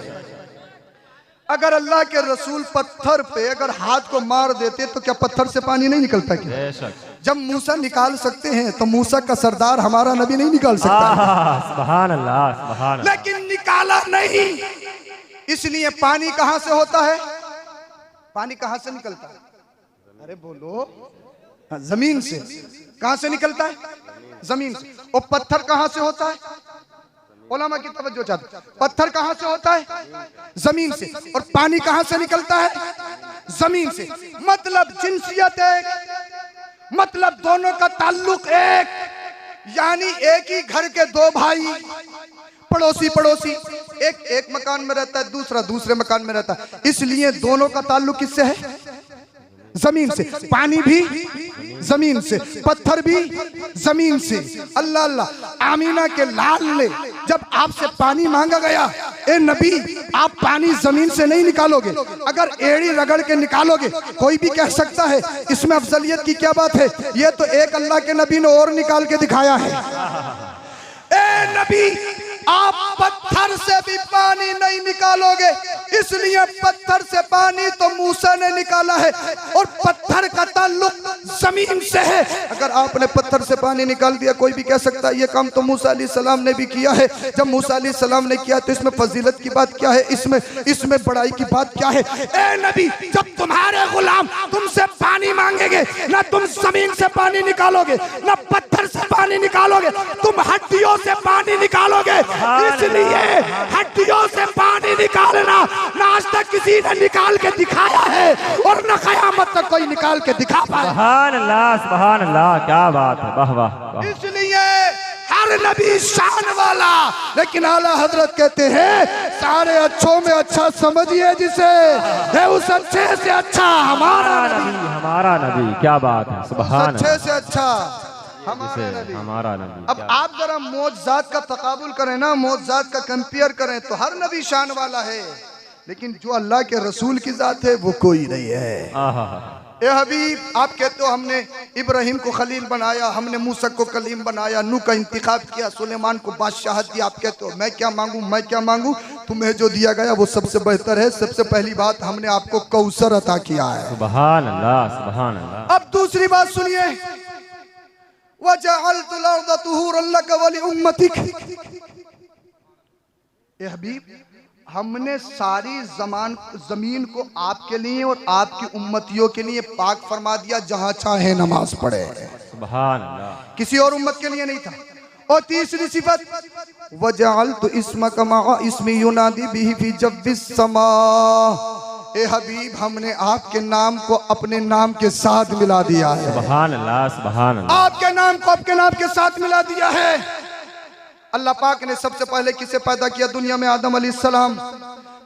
अगर अल्लाह के रसूल पत्थर पे अगर हाथ को मार देते, तो क्या पत्थर से पानी नहीं निकलता क्या? बेशक। जब मूसा निकाल सकते हैं, तो मूसा का सरदार हमारा नबी नहीं निकाल सकता? सुभान अल्लाह, सुभान अल्लाह। लेकिन निकाला नहीं, इसलिए पानी कहां से होता है? पानी कहां से निकलता है? अरे बोलो, जमीन से। कहां से निकलता है? जमीन से। और पत्थर कहां से होता है? उलमा की तवज्जो चाहते, पत्थर कहां से होता है? जमीन से। और पानी कहां से निकलता है? जमीन से। मतलब जिनसियत एक, मतलब दोनों का ताल्लुक एक, यानी एक ही घर के दो भाई, पड़ोसी पड़ोसी, एक एक मकान में रहता है, दूसरा दूसरे मकान में रहता है, इसलिए दोनों का ताल्लुक किससे है? जमीन से। पानी भी जमीन से, पत्थर भी जमीन से। अल्लाह अल्लाह। आमीना के लाल ने जब आपसे पानी मांगा गया, ए नबी आप पानी जमीन से नहीं निकालोगे, अगर एड़ी रगड़ के निकालोगे, कोई भी कह सकता है इसमें अफजलियत की क्या बात है? ये तो एक अल्लाह के नबी ने और निकाल के दिखाया है। ए नबी आप पत्थर से भी पानी नहीं निकालोगे, इसलिए पत्थर से पानी तो मूसा ने निकाला है और पत्थर का ताल्लुक जमीन से है। अगर आपने पत्थर से पानी निकाल दिया, कोई भी कह सकता है ये काम तो मूसा अलैहिस्सलाम ने भी किया है। जब मूसा अलैहिस्सलाम ने किया तो इसमें फजीलत की बात क्या है, इसमें बड़ाई की बात क्या है? ए नबी, जब तुम्हारे गुलाम तुमसे पानी मांगेंगे, ना तुम जमीन से पानी निकालोगे, ना पत्थर से पानी निकालोगे, तुम हड्डियों से पानी निकालोगे। इसलिए हड्डियों से पानी निकालना ना आज तक किसी ने निकाल के दिखाया है और न क़यामत तक कोई निकाल के दिखा पाए। सुभान अल्लाह, क्या बात है, वाह वाह। इसलिए हर नबी शान वाला, लेकिन आला हजरत कहते हैं सारे अच्छों में अच्छा समझिए जिसे, है उस अच्छे से अच्छा हमारा नबी। क्या बात है, सुभान अच्छे से अच्छा हमारा नबी। अब आप जरा मौजज़ात का तकाबुल करें ना, मौजज़ात का कंपेयर करें तो हर नबी शान वाला है, लेकिन जो अल्लाह के रसूल की जात है वो कोई नहीं है। ए हबीब, आप कहते हो हमने इब्राहिम को खलील बनाया, हमने मूसा को कलीम बनाया, नूह का इंतखाब किया, सुलेमान को बादशाहत दिया। आप कहते हो मैं क्या मांगू, तुम्हें जो दिया गया वो सबसे बेहतर है। सबसे पहली बात, हमने आपको कौसर अता किया है। सुभान अल्लाह, सुभान अल्लाह। अब दूसरी बात सुनिए, वजअलतुल अर्द तुहूरन लक व लिउम्मतिक। ए हबीब, हमने सारी जमीन को आपके लिए और आपकी उम्मतियों के लिए पाक फरमा दिया, जहां चाहे नमाज पढ़े। सुभान अल्लाह। किसी और उम्मत के लिए नहीं था। और तीसरी सिफत, वजअलतु इस्मक मअ इस्मी युनादी बिही फी जव्विस समा। ए हबीब, हमने आपके नाम को अपने नाम के साथ मिला दिया है। सुभान अल्लाह, सुभान अल्लाह। आपके नाम को आपके नाम के साथ मिला दिया है। अल्लाह पाक ने सबसे पहले किसे पैदा किया दुनिया में? आदम अलैहिस्सलाम।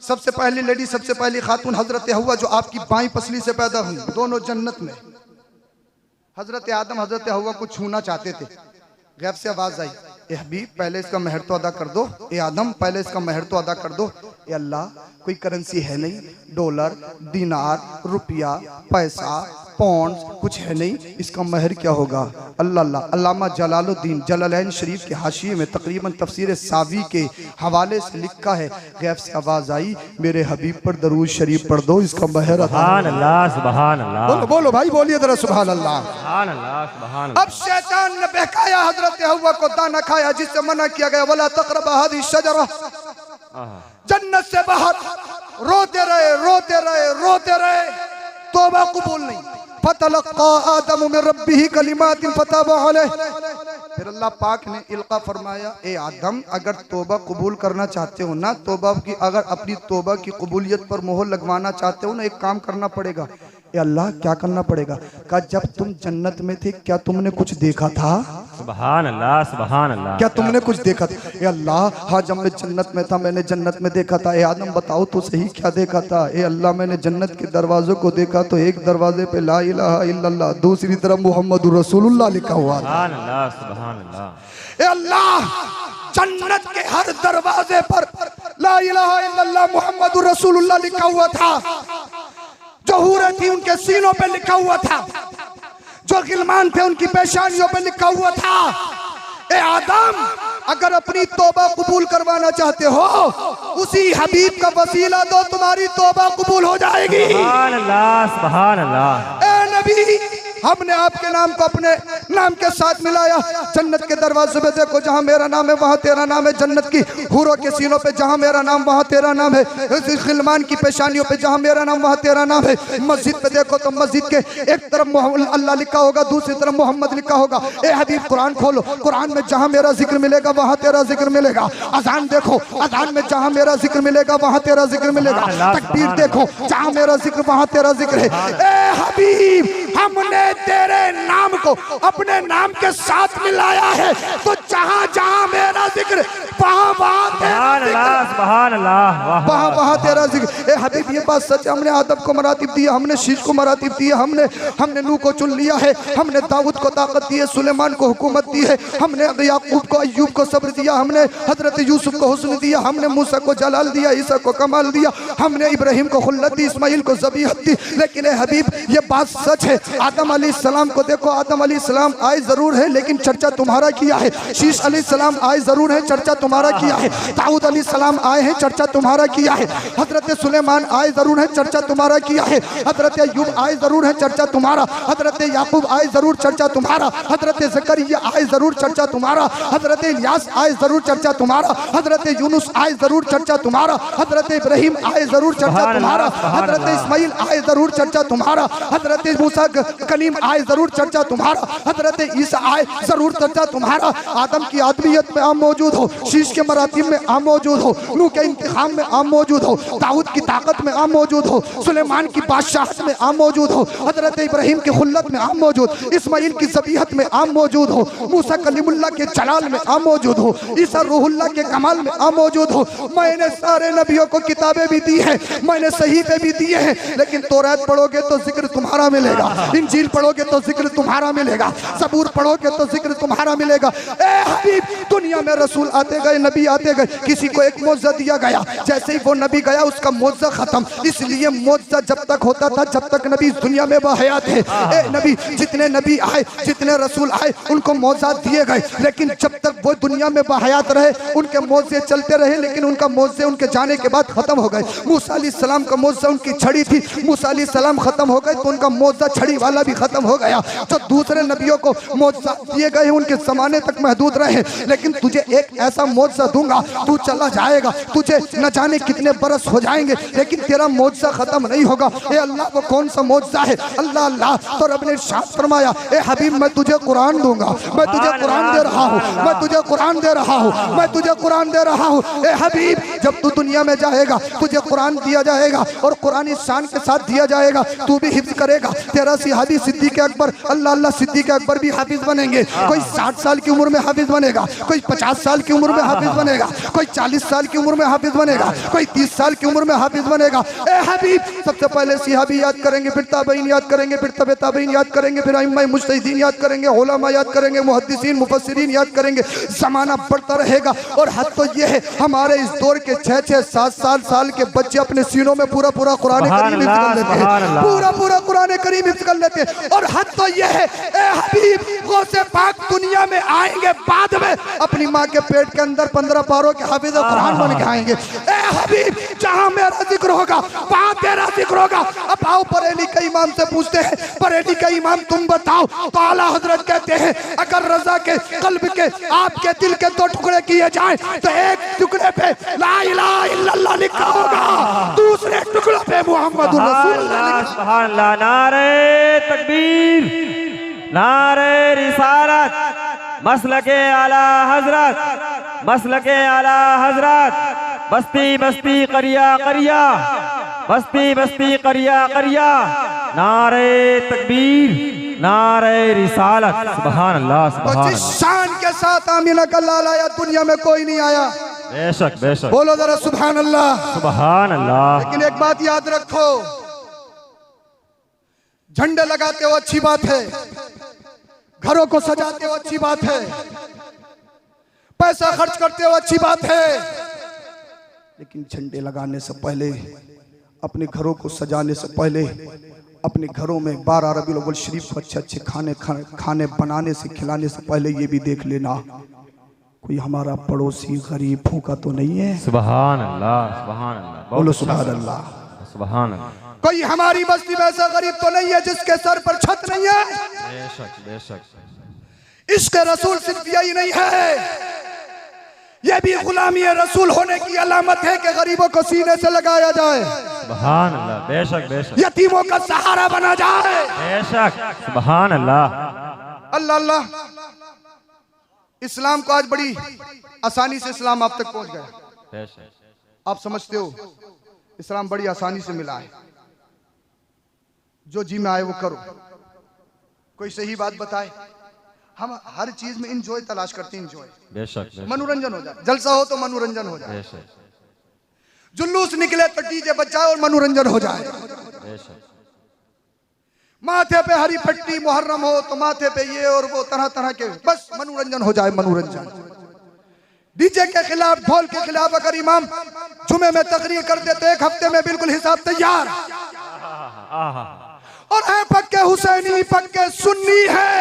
सबसे पहली लेडी, सबसे पहली खातून हजरत हव्वा, जो आपकी बाईं पसली से पैदा हुई, दोनों जन्नत में। हजरत आदम हजरत हव्वा को छूना चाहते थे, गैब से आवाज आई, ए हबीब पहले इसका महर तो अदा कर दो, ए आदम पहले इसका महर तो अदा कर दो। ए अल्लाह, कोई करेंसी है नहीं, डॉलर, दिनार, रुपया, पैसा, पौंड कुछ है नहीं, इसका महर क्या होगा? अल्लाह। अल्लामा जलालुद्दीन जलालैन शरीफ के हाशिए में तकरीबन तफसीर सावी के हवाले से लिखा है, गैब से आवाज आई, मेरे हबीब पर दरूद शरीफ पढ़ दो, इसका महर अदा। सुभान अल्लाह, सुभान अल्लाह। बोलो भाई, बोलिए जरा सुभान अल्लाह। सुभान अल्लाह, सुभान अल्लाह। अब शैतान ने बहकाया हजरत हव्वा को, दाना खाया जिससे मना किया गया, वला तक़रबा हाज़िही शजरा। जन्नत से बाहर रोते रहे, तौबा कबूल नहीं। फतलक़्क़ा आदम मिन रब्बिही कलिमातिन फताबा अलैह। फिर अल्लाह पाक ने इल्क़ा फरमाया, ए आदम, अगर तौबा कबूल करना चाहते हो ना, अगर अपनी तौबा की कबूलियत पर मोहर लगवाना चाहते हो ना, एक काम करना पड़ेगा। ए अल्लाह, क्या करना पड़ेगा? कहा, जब तुम जन्नत में थे क्या तुमने कुछ देखा था? सुभान अल्लाह, सुभान अल्लाह। क्या तुमने कुछ देखा था? ए अल्लाह, हाँ जब मैं जन्नत में था मैंने जन्नत में देखा था। ए आदम बताओ तो सही, क्या देखा था? ए अल्लाह, मैंने जन्नत के दरवाजों को देखा तो एक दरवाजे पे ला इलाहा इल्लल्लाह, दूसरी तरफ मुहम्मदुर रसूलुल्लाह लिखा हुआ था। सुभान अल्लाह, सुभान अल्लाह। ए अल्लाह, जन्नत के हर दरवाजे पर ला इलाहा इल्लल्लाह मुहम्मदुर रसूलुल्लाह लिखा हुआ था। जो हूरें थी उनके सीनों पे लिखा हुआ था, जो गिलमान थे उनकी पेशानियों पे लिखा हुआ था। ए आदम, अगर अपनी तौबा कबूल करवाना चाहते हो, उसी हबीब का वसीला दो, तुम्हारी तौबा कबूल हो जाएगी। सुभान अल्लाह, सुभान अल्लाह। ए नबी, हमने आपके नाम को अपने नाम के साथ मिलाया। जन्नत के दरवाजे पे देखो, जहाँ मेरा नाम है वहाँ तेरा नाम है। जन्नत की हूरों के सीनों पे जहाँ मेरा नाम वहाँ तेरा नाम है। गिलमान की पेशानियों पे जहाँ मेरा नाम वहाँ तेरा नाम है। मस्जिद पे देखो तो मस्जिद के एक तरफ अल्लाह लिखा होगा, दूसरी तरफ मोहम्मद लिखा होगा। ए हबीब, कुरान खोलो, कुरान में जहाँ मेरा जिक्र मिलेगा वहाँ तेरा जिक्र मिलेगा। अजान देखो, अजान में जहाँ मेरा जिक्र मिलेगा वहाँ तेरा जिक्र मिलेगा। तकबीर देखो, जहाँ मेरा जिक्र वहाँ तेरा जिक्र है। ए हबीब, हमने तेरे नाम को अपने नाम के साथ मिलाया है, तो जहाँ जहाँ मेरा जिक्र वहाँ वहाँ तेरा जिक्र। ए हबीब, ये बात सच है, हमने आदम को मरातिब दिया, हमने शीश को मरातिब दिया, हमने नूह को चुन लिया है, हमने दाऊद को ताकत दी है, सुलेमान को हुकूमत दी है, हमने याकूब को अय्यूब को सब्र दिया, हमने हजरत यूसुफ को हुस्न दिया, हमने मूसा को जलाल दिया, ईसा को कमाल दिया, हमने इब्राहिम को खुल्लत दी, इस्माइल को ज़बीहत दी। लेकिन ए हबीब, ये बात सच है, आदम अलैहिस्सलाम को देखो, आदम अलैहिस्सलाम आए जरूर है लेकिन चर्चा तुम्हारा किया है। शीश अलैहिस्सलाम आए जरूर है, चर्चा तुम्हारा किया है। दाऊद अलैहिस्सलाम आए हैं, चर्चा तुम्हारा किया है। हजरत सुलेमान आए जरूर है, चर्चा तुम्हारा किया है। हजरत अय्यूब आए जरूर है, चर्चा तुम्हारा। हजरत याकूब आए जरूर, चर्चा तुम्हारा। हजरत ज़करिया आए जरूर, चर्चा तुम्हारा। हजरत इलियास आए जरूर, चर्चा तुम्हारा। हजरत यूनुस आए जरूर, चर्चा तुम्हारा। हजरत इब्राहिम आए जरूर, चर्चा तुम्हारा। हजरत इस्माइल आए जरूर, चर्चा तुम्हारा। हजरत मूसा कलीम आए जरूर, चर्चा तुम्हारा। हजरत ईसा आए जरूर, चर्चा तुम्हारा। आदम की आदमियत में आप मौजूद हो, शीश के मरातिब में आप मौजूद हो, नूह के इंतखाम में आप मौजूद हो, दाऊद की ताकत में आप मौजूद हो, सुलेमान की बादशाहत में आप मौजूद हो, हजरत इब्राहिम की खुल्लत में आप मौजूद, इस्माइल की ज़बीहत में आप मौजूद हो, मूसा कलीमुल्लाह के जलाल में आप मौजूद हो, ईसा रूहुल्लाह के कमाल में आप मौजूद हो। मैंने सारे नबियों को किताबें भी दी हैं, मैंने सहीफे भी दिए हैं, लेकिन तौरात पढ़ोगे तो जिक्र तुम्हारा मिलेगा, इंजील पढ़ोगे तो जिक्र तुम्हारा मिलेगा, ज़बूर पढ़ोगे तो जिक्र तुम्हारा मिलेगा। ए हबीब, दुनिया में रसूल आते गए, नबी आते गए, किसी को एक मौजज़ा दिया गया, जैसे ही वो नबी गया उसका मौजज़ा खत्म। इसलिए मौजज़ा जब तक होता था जब तक नबी दुनिया में बाहयात थे। ए नबी, जितने नबी आए, जितने रसूल आए, उनको मौजज़ात दिए गए, लेकिन जब तक वो दुनिया में बाहयात रहे उनके मौजज़े चलते रहे, लेकिन उनका मौजज़े उनके जाने के बाद खत्म हो गए। मूसा अलैहिस्सलाम का मौजज़ा उनकी छड़ी थी, मूसा अलैहिस्सलाम खत्म हो गए तो उनका मौजज़ा छड़ी वाला भी खत्म हो गया। जो दूसरे नबियों को मौजज़ा दिए गए उनके ज़माने तक महदूद रहे, लेकिन तुझे एक ऐसा मौजज़ा दूंगा, तू चला जाएगा, तुझे न जाने कितने बरस हो जाएंगे, लेकिन तेरा मौजज़ा खत्म नहीं होगा। ए अल्लाह, वो कौन सा मौजज़ा है? अल्लाह अल्लाह, तो रब ने इरशाद फरमाया, ए हबीब, मैं तुझे कुरान दूंगा, मैं तुझे कुरान दे रहा हूँ, मैं तुझे कुरान दे रहा हूँ, मैं तुझे कुरान दे रहा हूँ। ए हबीब, जब तू दुनिया में जाएगा तुझे कुरान दिया जाएगा और कुरान इस शान के साथ दिया जाएगा, तू भी हिफ्ज करेगा। तेरा सिहादी सिद्दीक़ अकबर, अल्लाह अल्लाह, सिद्दीक़ अकबर भी हाफिज बनेंगे। कोई 60 साल की उम्र में हाफिज बनेगा, कोई 50 साल की उम्र में हाफिज बनेगा, कोई 40 साल की उम्र में हाफिज बनेगा, कोई 30 साल की उम्र में हाफिज बनेगा। ए हबीब, सबसे पहले सिहाबी याद करेंगे, फिर ताबईन याद करेंगे, फिर तबे ताबईन याद करेंगे, फिर अइम्मा मुज्तहिदीन याद करेंगे, उलमा याद करेंगे, मुहद्दिसीन मुफस्सिरीन याद करेंगे। ज़माना बढ़ता रहेगा और हद तो ये है, हमारे इस दौर के 6-6, 7-7 साल के बच्चे अपने सीनों में पूरा पूरा कुरान करीम हिफ्ज़ कर लेते हैं, पूरा पूरा कुरान करीम हिफ्ज़ कर लेते हैं। और हद तो ये है, ए हबीब, गौसे पाक दुनिया में आएंगे बाद में, अपनी माँ के पेट के अंदर 15 पारों के हाफिज़ कुरान बन के आएंगे। ए हबीब, जहाँ मेरा जिक्र होगा वहाँ तेरा जिक्र होगा। अब आओ बरेली के इमाम से पूछते हैं, बरेली के इमाम तुम बताओ, तो आला हजरत कहते हैं, अगर रज़ा के कल्ब के आपके दिल के 2 टुकड़े किए जाएं तो एक टुकड़े पे ला इलाहा इल्लल्लाह लिखा होगा, दूसरे टुकड़े पे मुहम्मदुर रसूलुल्लाह। सुभान अल्लाह, नारे तकबीर, नारे रिसालत, मसलके आला हजरत, मसलके आला हजरत, बस्ती बस्ती करिया करिया, बस्ती बस्ती करिया करिया, नारे तकबीर, नारे रिसालत। सुभान अल्लाह, सुभान जिस शान के साथ आमीना का लाल आया दुनिया में कोई नहीं आया। बेशक बेशक, बोलो जरा सुभान अल्लाह, सुभान अल्लाह। लेकिन एक बात याद रखो, झंडे लगाते हो अच्छी बात है, घरों को सजाते हो अच्छी बात है, पैसा खर्च करते हो अच्छी बात है, लेकिन झंडे लगाने से पहले, अपने घरों को सजाने से पहले, अपने घरों में 12 रबीउल अव्वल शरीफ को अच्छे अच्छे खाने बनाने से, खिलाने से पहले ये भी देख लेना कोई हमारा पड़ोसी गरीब भूखा तो नहीं है। सुभान अल्लाह, सुभान अल्लाह, बोलो सुभान अल्लाह, सुभान अल्लाह। कोई हमारी बस्ती में ऐसा गरीब तो नहीं है जिसके सर पर छत नहीं है। बेशक बेशक, इश्क़ रसूल सिर्फ यही नहीं है, ये भी गुलामी रसूल होने की अलामत है कि गरीबों को सीने से लगाया जाए, सुभान अल्लाह, बेशक बेशक, यतीमों का सहारा बना जाए, बेशक, सुभान अल्लाह। अल्लाह अल्लाह। इस्लाम को आज बड़ी आसानी से इस्लाम आप तक पहुंच गया। बेशक, आप समझते हो इस्लाम बड़ी आसानी से मिला है, जो जी में आए वो करो। कोई सही बात बताए, हम हर चीज में इंजॉय तलाश करते हैं, इंजॉय, बेशक, मनोरंजन हो जाए, जलसा हो तो मनोरंजन हो जाए, बेशक, जुलूस निकले तो डीजे बजाए और मनोरंजन हो जाए, बेशक, माथे पे हरी पट्टी मुहर्रम हो तो माथे पे ये और वो तरह तरह के, बस मनोरंजन हो जाए, मनोरंजन। डीजे के खिलाफ, ढोल के खिलाफ अगर इमाम जुमे में तकरीर कर दे तो 1 हफ्ते में बिल्कुल हिसाब तैयार। और है पक्के हुसैनी, पक्के सुन्नी है,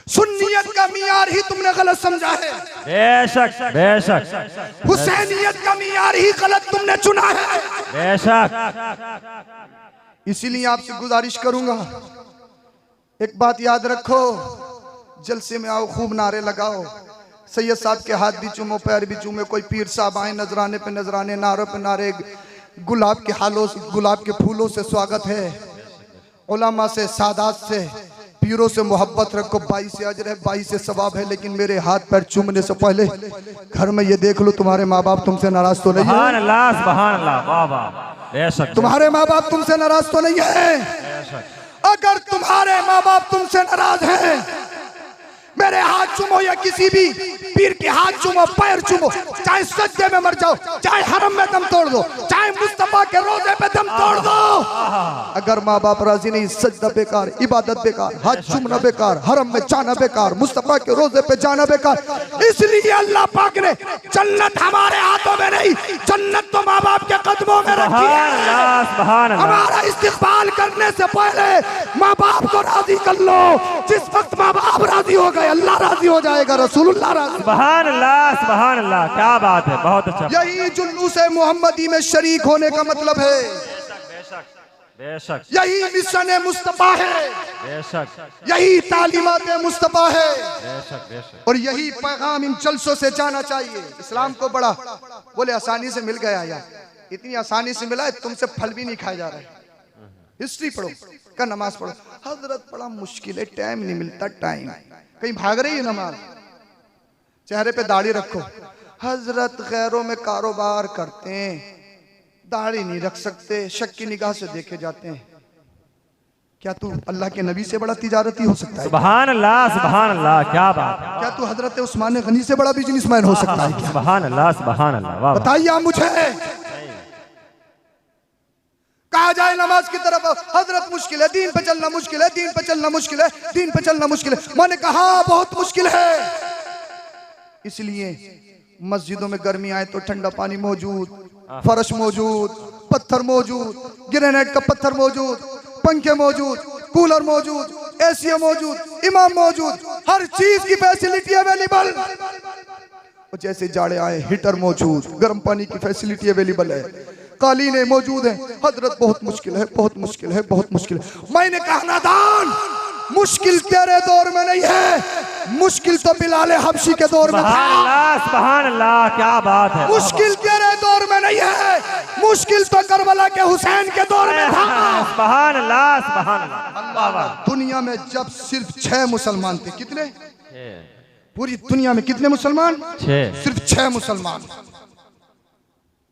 सुन्नियत का मियार ही तुमने गलत समझा है, बेशक बेशक। हुसैनियत का मियार ही गलत तुमने चुना है। बेशक। इसीलिए आपसे गुजारिश करूंगा, एक बात याद रखो, जलसे में आओ, खूब नारे लगाओ, सैयद साहब के हाथ भी चूमो, पैर भी चूमे, कोई पीर साहब आए, नजराने पे नजराने, नारों पे नारे, गुलाब के हालों, गुलाब के फूलों से स्वागत है, उलमा से, सादात से, पीरों से मोहब्बत रखो, 22 से अजर है, 22 से सवाब है। लेकिन मेरे हाथ पैर चूमने से पहले घर में ये देख लो, तुम्हारे माँ बाप तुमसे नाराज तो नहीं है? सुभान अल्लाह, सुभान अल्लाह, वाह वाह, बेशक। तुम्हारे माँ बाप तुमसे नाराज तो नहीं है? अगर तुम्हारे माँ बाप तुमसे नाराज हैं, मेरे हाथ चूमो या किसी भी पीर के हाथ चूमो, पैर चूमो, चाहे सज्जे में मर जाओ, चाहे हरम में दम तोड़ दो, चाहे मुस्तफा के रोजे पे दम तोड़ दो। अगर माँ बाप राजी नहीं, सज्जा बेकार, इबादत बेकार, हाथ चूमना बेकार, हरम में जाना बेकार, मुस्तफा के रोजे पे जाना बेकार। इसलिए अल्लाह पाक ने जन्नत हमारे हाथों में नहीं, जन्नत तो माँ बाप के कदमों में रखी है। हमारा इस्तेमाल करने से पहले माँ बाप को राजी कर लो। जिस वक्त माँ बाप राजी हो गए, अल्लाह राजी हो जाएगा, रसूलुल्लाह राजी। सुभान अल्लाह, सुभान अल्लाह, क्या बात है, बहुत अच्छा। यही जुलूस मोहम्मदी में शरीक होने का मतलब है, बेशक बेशक। यही मिशन मुस्तफा है, बेशक, यही तालीमात मुस्तफा है, बेशक बेशक। और यही पैगाम इन जलसों से जाना चाहिए। इस्लाम को बड़ा बोले आसानी से मिल गया यार, इतनी आसानी से मिला है, तुमसे फल भी नहीं खाया जा रहा है। हिस्ट्री पढ़ो, का नमाज पढ़ो, हजरत बड़ा मुश्किल है, टाइम नहीं मिलता, टाइम कहीं भाग रही है नमाज, चेहरे पे दाढ़ी रखो, हजरत गैरों में कारोबार करते हैं, दाढ़ी नहीं रख सकते, शक की निगाह से देखे जाते हैं। क्या तू अल्लाह के नबी से बड़ा तिजारती हो सकता है? सुभान अल्लाह, सुभान अल्लाह, क्या बात है। क्या तू हजरत उस्मान गनी से बड़ा बिजनेसमैन हो सकता है? सुभान अल्लाह, सुभान अल्लाह, वाह। बताइए आप मुझे, कहा जाए नमाज की तरफ, हजरत मुश्किल है, दीन पे चलना मुश्किल है, दीन पे चलना मुश्किल है, दीन पे चलना मुश्किल है। मैंने कहा बहुत मुश्किल है। इसलिए मस्जिदों में गर्मी आए तो ठंडा पानी मौजूद, फर्श मौजूद, पत्थर मौजूद, ग्रेनाइट का पत्थर मौजूद, पंखे मौजूद, कूलर मौजूद, एसी मौजूद, इमाम मौजूद, हर चीज की फैसिलिटी अवेलेबल। जैसे जाड़े आए हीटर मौजूद, गर्म पानी की फैसिलिटी अवेलेबल है, कालीने मौजूद है। हजरत बहुत मुश्किल है, बहुत मुश्किल है, बहुत मुश्किल है। मैंने कहा नादान, मुश्किल तेरे दौर में नहीं है, मुश्किल तो बिलाल हबशी के दौर में था। सुभान अल्लाह, क्या बात है। मुश्किल तेरे दौर में नहीं है, मुश्किल तो करबला के हुसैन के दौर में था। सुभान अल्लाह, सुभान अल्लाह। दुनिया में जब सिर्फ 6 मुसलमान थे, कितने? पूरी दुनिया में कितने मुसलमान? 6, सिर्फ 6 मुसलमान।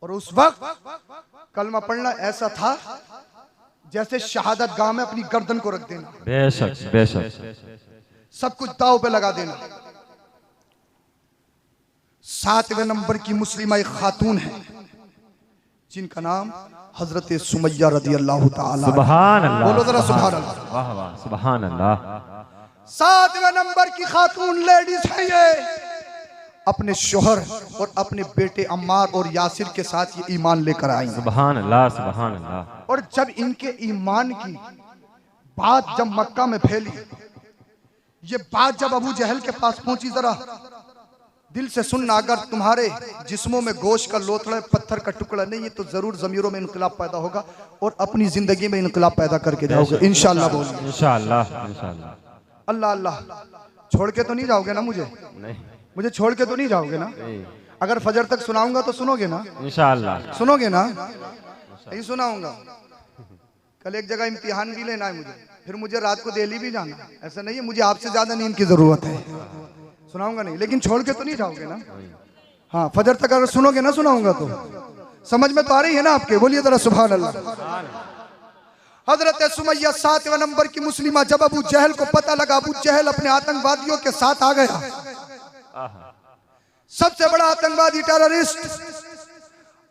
और उस वक्त कलमा पढ़ना ऐसा था जैसे शहादत गाह में अपनी गर्दन को रख देना। बेशक बेशक। सब कुछ दाव पे लगा देना। 7वें नंबर की मुस्लिमा एक खातून है जिनका नाम हजरत सुमैया रदी अल्लाह ताला। सुभान अल्लाह, बोलो जरा सुभान अल्लाह, वाह वाह, सुभान अल्लाह। 7वें नंबर की खातून लेडीज है ये। अपने शोहर और अपने बेटे अम्मार और यासिर के साथ ये ईमान लेकर आई। सुभान अल्लाह, सुभान अल्लाह। और जब इनके ईमान की बात जब मक्का में फैली, ये बात जब अबू जहल के पास पहुंची, जरा दिल से सुनना, अगर तुम्हारे जिस्मों में गोश्त का लोथड़ा, पत्थर का टुकड़ा नहीं है तो जरूर जमीरों में इनकलाब पैदा होगा और अपनी जिंदगी में इनकलाब पैदा करके जाओगे इंशाअल्लाह। बोलिए इंशाअल्लाह, इंशाअल्लाह। अल्लाह अल्लाह। छोड़ के तो नहीं जाओगे ना मुझे? नहीं, मुझे छोड़ के तो नहीं जाओगे ना? अगर फजर तक सुनाऊंगा तो सुनोगे ना? इंशाअल्लाह सुनोगे ना? नहीं सुनाऊंगा। कल एक जगह इम्तिहान भी लेना है मुझे, फिर मुझे रात को दिल्ली भी जाना। ऐसा नहीं है, मुझे आपसे ज्यादा नींद की जरूरत है। सुनाऊंगा नहीं, लेकिन छोड़ के तो नहीं जाओगे ना? हाँ, फजर तक अगर सुनोगे ना सुनाऊंगा तो समझ में तो आ रही है ना आपके? बोलिए जरा सुभान अल्लाह। हजरत सुमैया 7वें नंबर की मुस्लिमा। जब अबू जहल को पता लगा, अबू जहल अपने आतंकवादियों के साथ आ गया, सबसे बड़ा आतंकवादी, टेररिस्ट,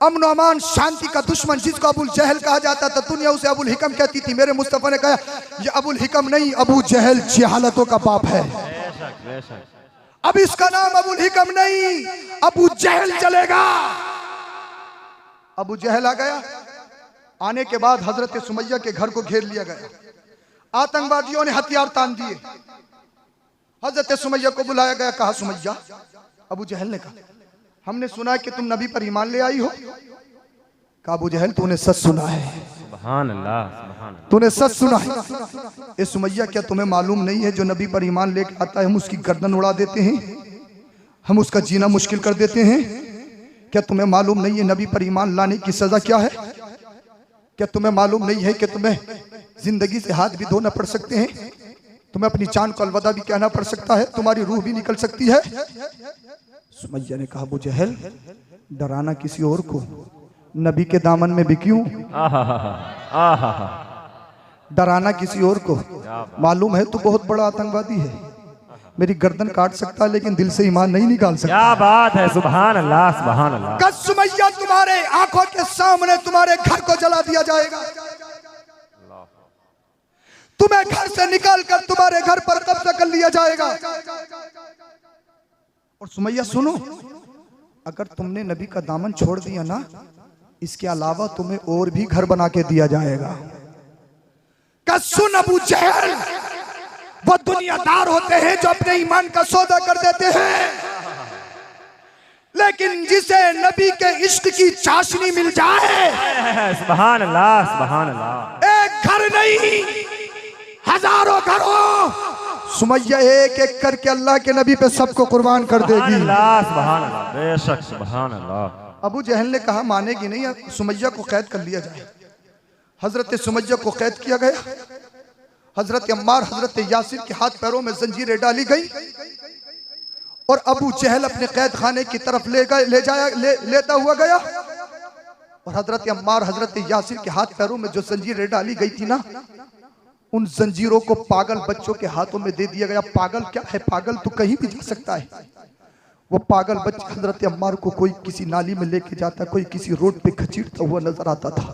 अमन अमान शांति का दुश्मन जिसको अबुल जहल कहा जाता था, दुनिया उसे अबुल हिकम कहती थी। मेरे मुस्तफा ने कहा ये अबुल हिकम नहीं, अबू जहल जिहालतों का बाप है। अब इसका नाम अबुल हिकम नहीं, अबू जहल चलेगा। अबू जहल आ गया। आने के बाद हजरत सुमैया के घर को घेर लिया गया। आतंकवादियों ने हथियार तान दिए। हजरत सुमैया को बुलाया गया, कहा सुमैया, अबू जहल ने कहा हमने सुना है कि तुम नबी पर ईमान ले आई हो। कहा अबू जहल तूने सच सुना है, सुभान अल्लाह, सुभान अल्लाह। तूने सच सुना है। ए सुमैया क्या तुम्हें मालूम नहीं है जो नबी पर ईमान लेके आता है हम उसकी गर्दन उड़ा देते हैं, हम उसका जीना मुश्किल कर देते हैं। क्या तुम्हें मालूम नहीं है नबी पर ईमान लाने की सजा क्या है? क्या तुम्हें मालूम नहीं है कि तुम्हें जिंदगी से हाथ भी धोना पड़ सकते हैं, तुम्हें अपनी जान को अलविदा भी कहना पड़ सकता है, तुम्हारी रूह भी निकल सकती है। सुमैया ने कहा अबू जहल डराना किसी और को, नबी के दामन में भी क्यों? डराना किसी और को। मालूम है तू बहुत बड़ा आतंकवादी है, मेरी गर्दन काट सकता है लेकिन दिल से ईमान नहीं निकाल सकता। क्या बात है, सुभान अल्लाह, सुभान अल्लाह। कल सुमैया तुम्हारे आंखों के सामने तुम्हारे घर को जला दिया जाएगा, तुम्हें घर से निकालकर तुम्हारे घर पर कब्जा कर लिया जाएगा। और सुमैया सुनो, अगर तुमने नबी का दामन छोड़ दिया ना, इसके अलावा तुम्हें और भी घर बना के दिया जाएगा। क्या सुन अबू जहल, वो दुनियादार होते हैं जो अपने ईमान का सौदा कर देते हैं, लेकिन जिसे नबी के इश्क की चाशनी मिल जाए, सुभान अल्लाह, सुभान अल्लाह। एक घर नहीं हजारों घरों, सुमैया एक एक करके अल्लाह के नबी पे सबको कुर्बान कर देगी। सुभान अल्लाह, बेशक, सुभान अल्लाह। अबू जहल ने कहा मानेगी नहीं, सुमैया को कैद कर लिया जाए। हजरत सुमैया को कैद किया गया। हजरत अम्मार, हजरत यासिर के हाथ पैरों में जंजीरें डाली गई और अबू जहल अपने कैद खाने की तरफ लेता हुआ गया। और हजरत अम्मार, हजरत यासिर के हाथ पैरों में जो जंजीरें डाली गई थी ना, उन जंजीरों को पागल बच्चों के हाथों में दे दिया गया। पागल क्या है, पागल तो कहीं भी जा सकता है। वो पागल बच्चे हजरत अम्मार को कोई किसी नाली में लेके जाता, कोई किसी रोड पे खचीटता हुआ नजर आता था।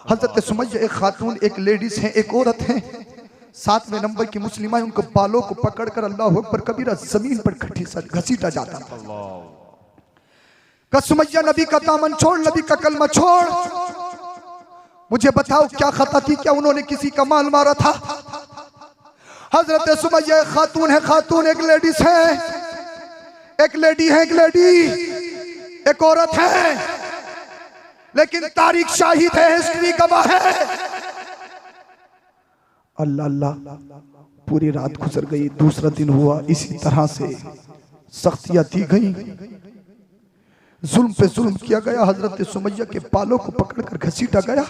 हजरत सुमैया एक खातून, एक लेडीज है, एक औरत है, 7वें नंबर की मुस्लिमा है, उनको बालों को पकड़कर अल्लाह अकबर कबीरा जमीन पर घसीटा जाता था। सुमैया नबी का दामन छोड़, नबी का कलमा छोड़, मुझे बताओ क्या खता थी, क्या उन्होंने किसी का माल मारा था? हजरत सुमैया एक खातून है, खातून एक लेडीज है, एक लेडी है, एक लेडी, एक औरत है, लेकिन तारीख शाहिद है, हिस्ट्री गवाह है। अल्लाह अल्लाह, पूरी रात गुजर गई, दूसरा दिन हुआ, इसी तरह से सख्तियां दी गई, जुल्म पे जुल्म किया गया। हजरत सुमैया के बालों को पकड़कर घसीटा गया।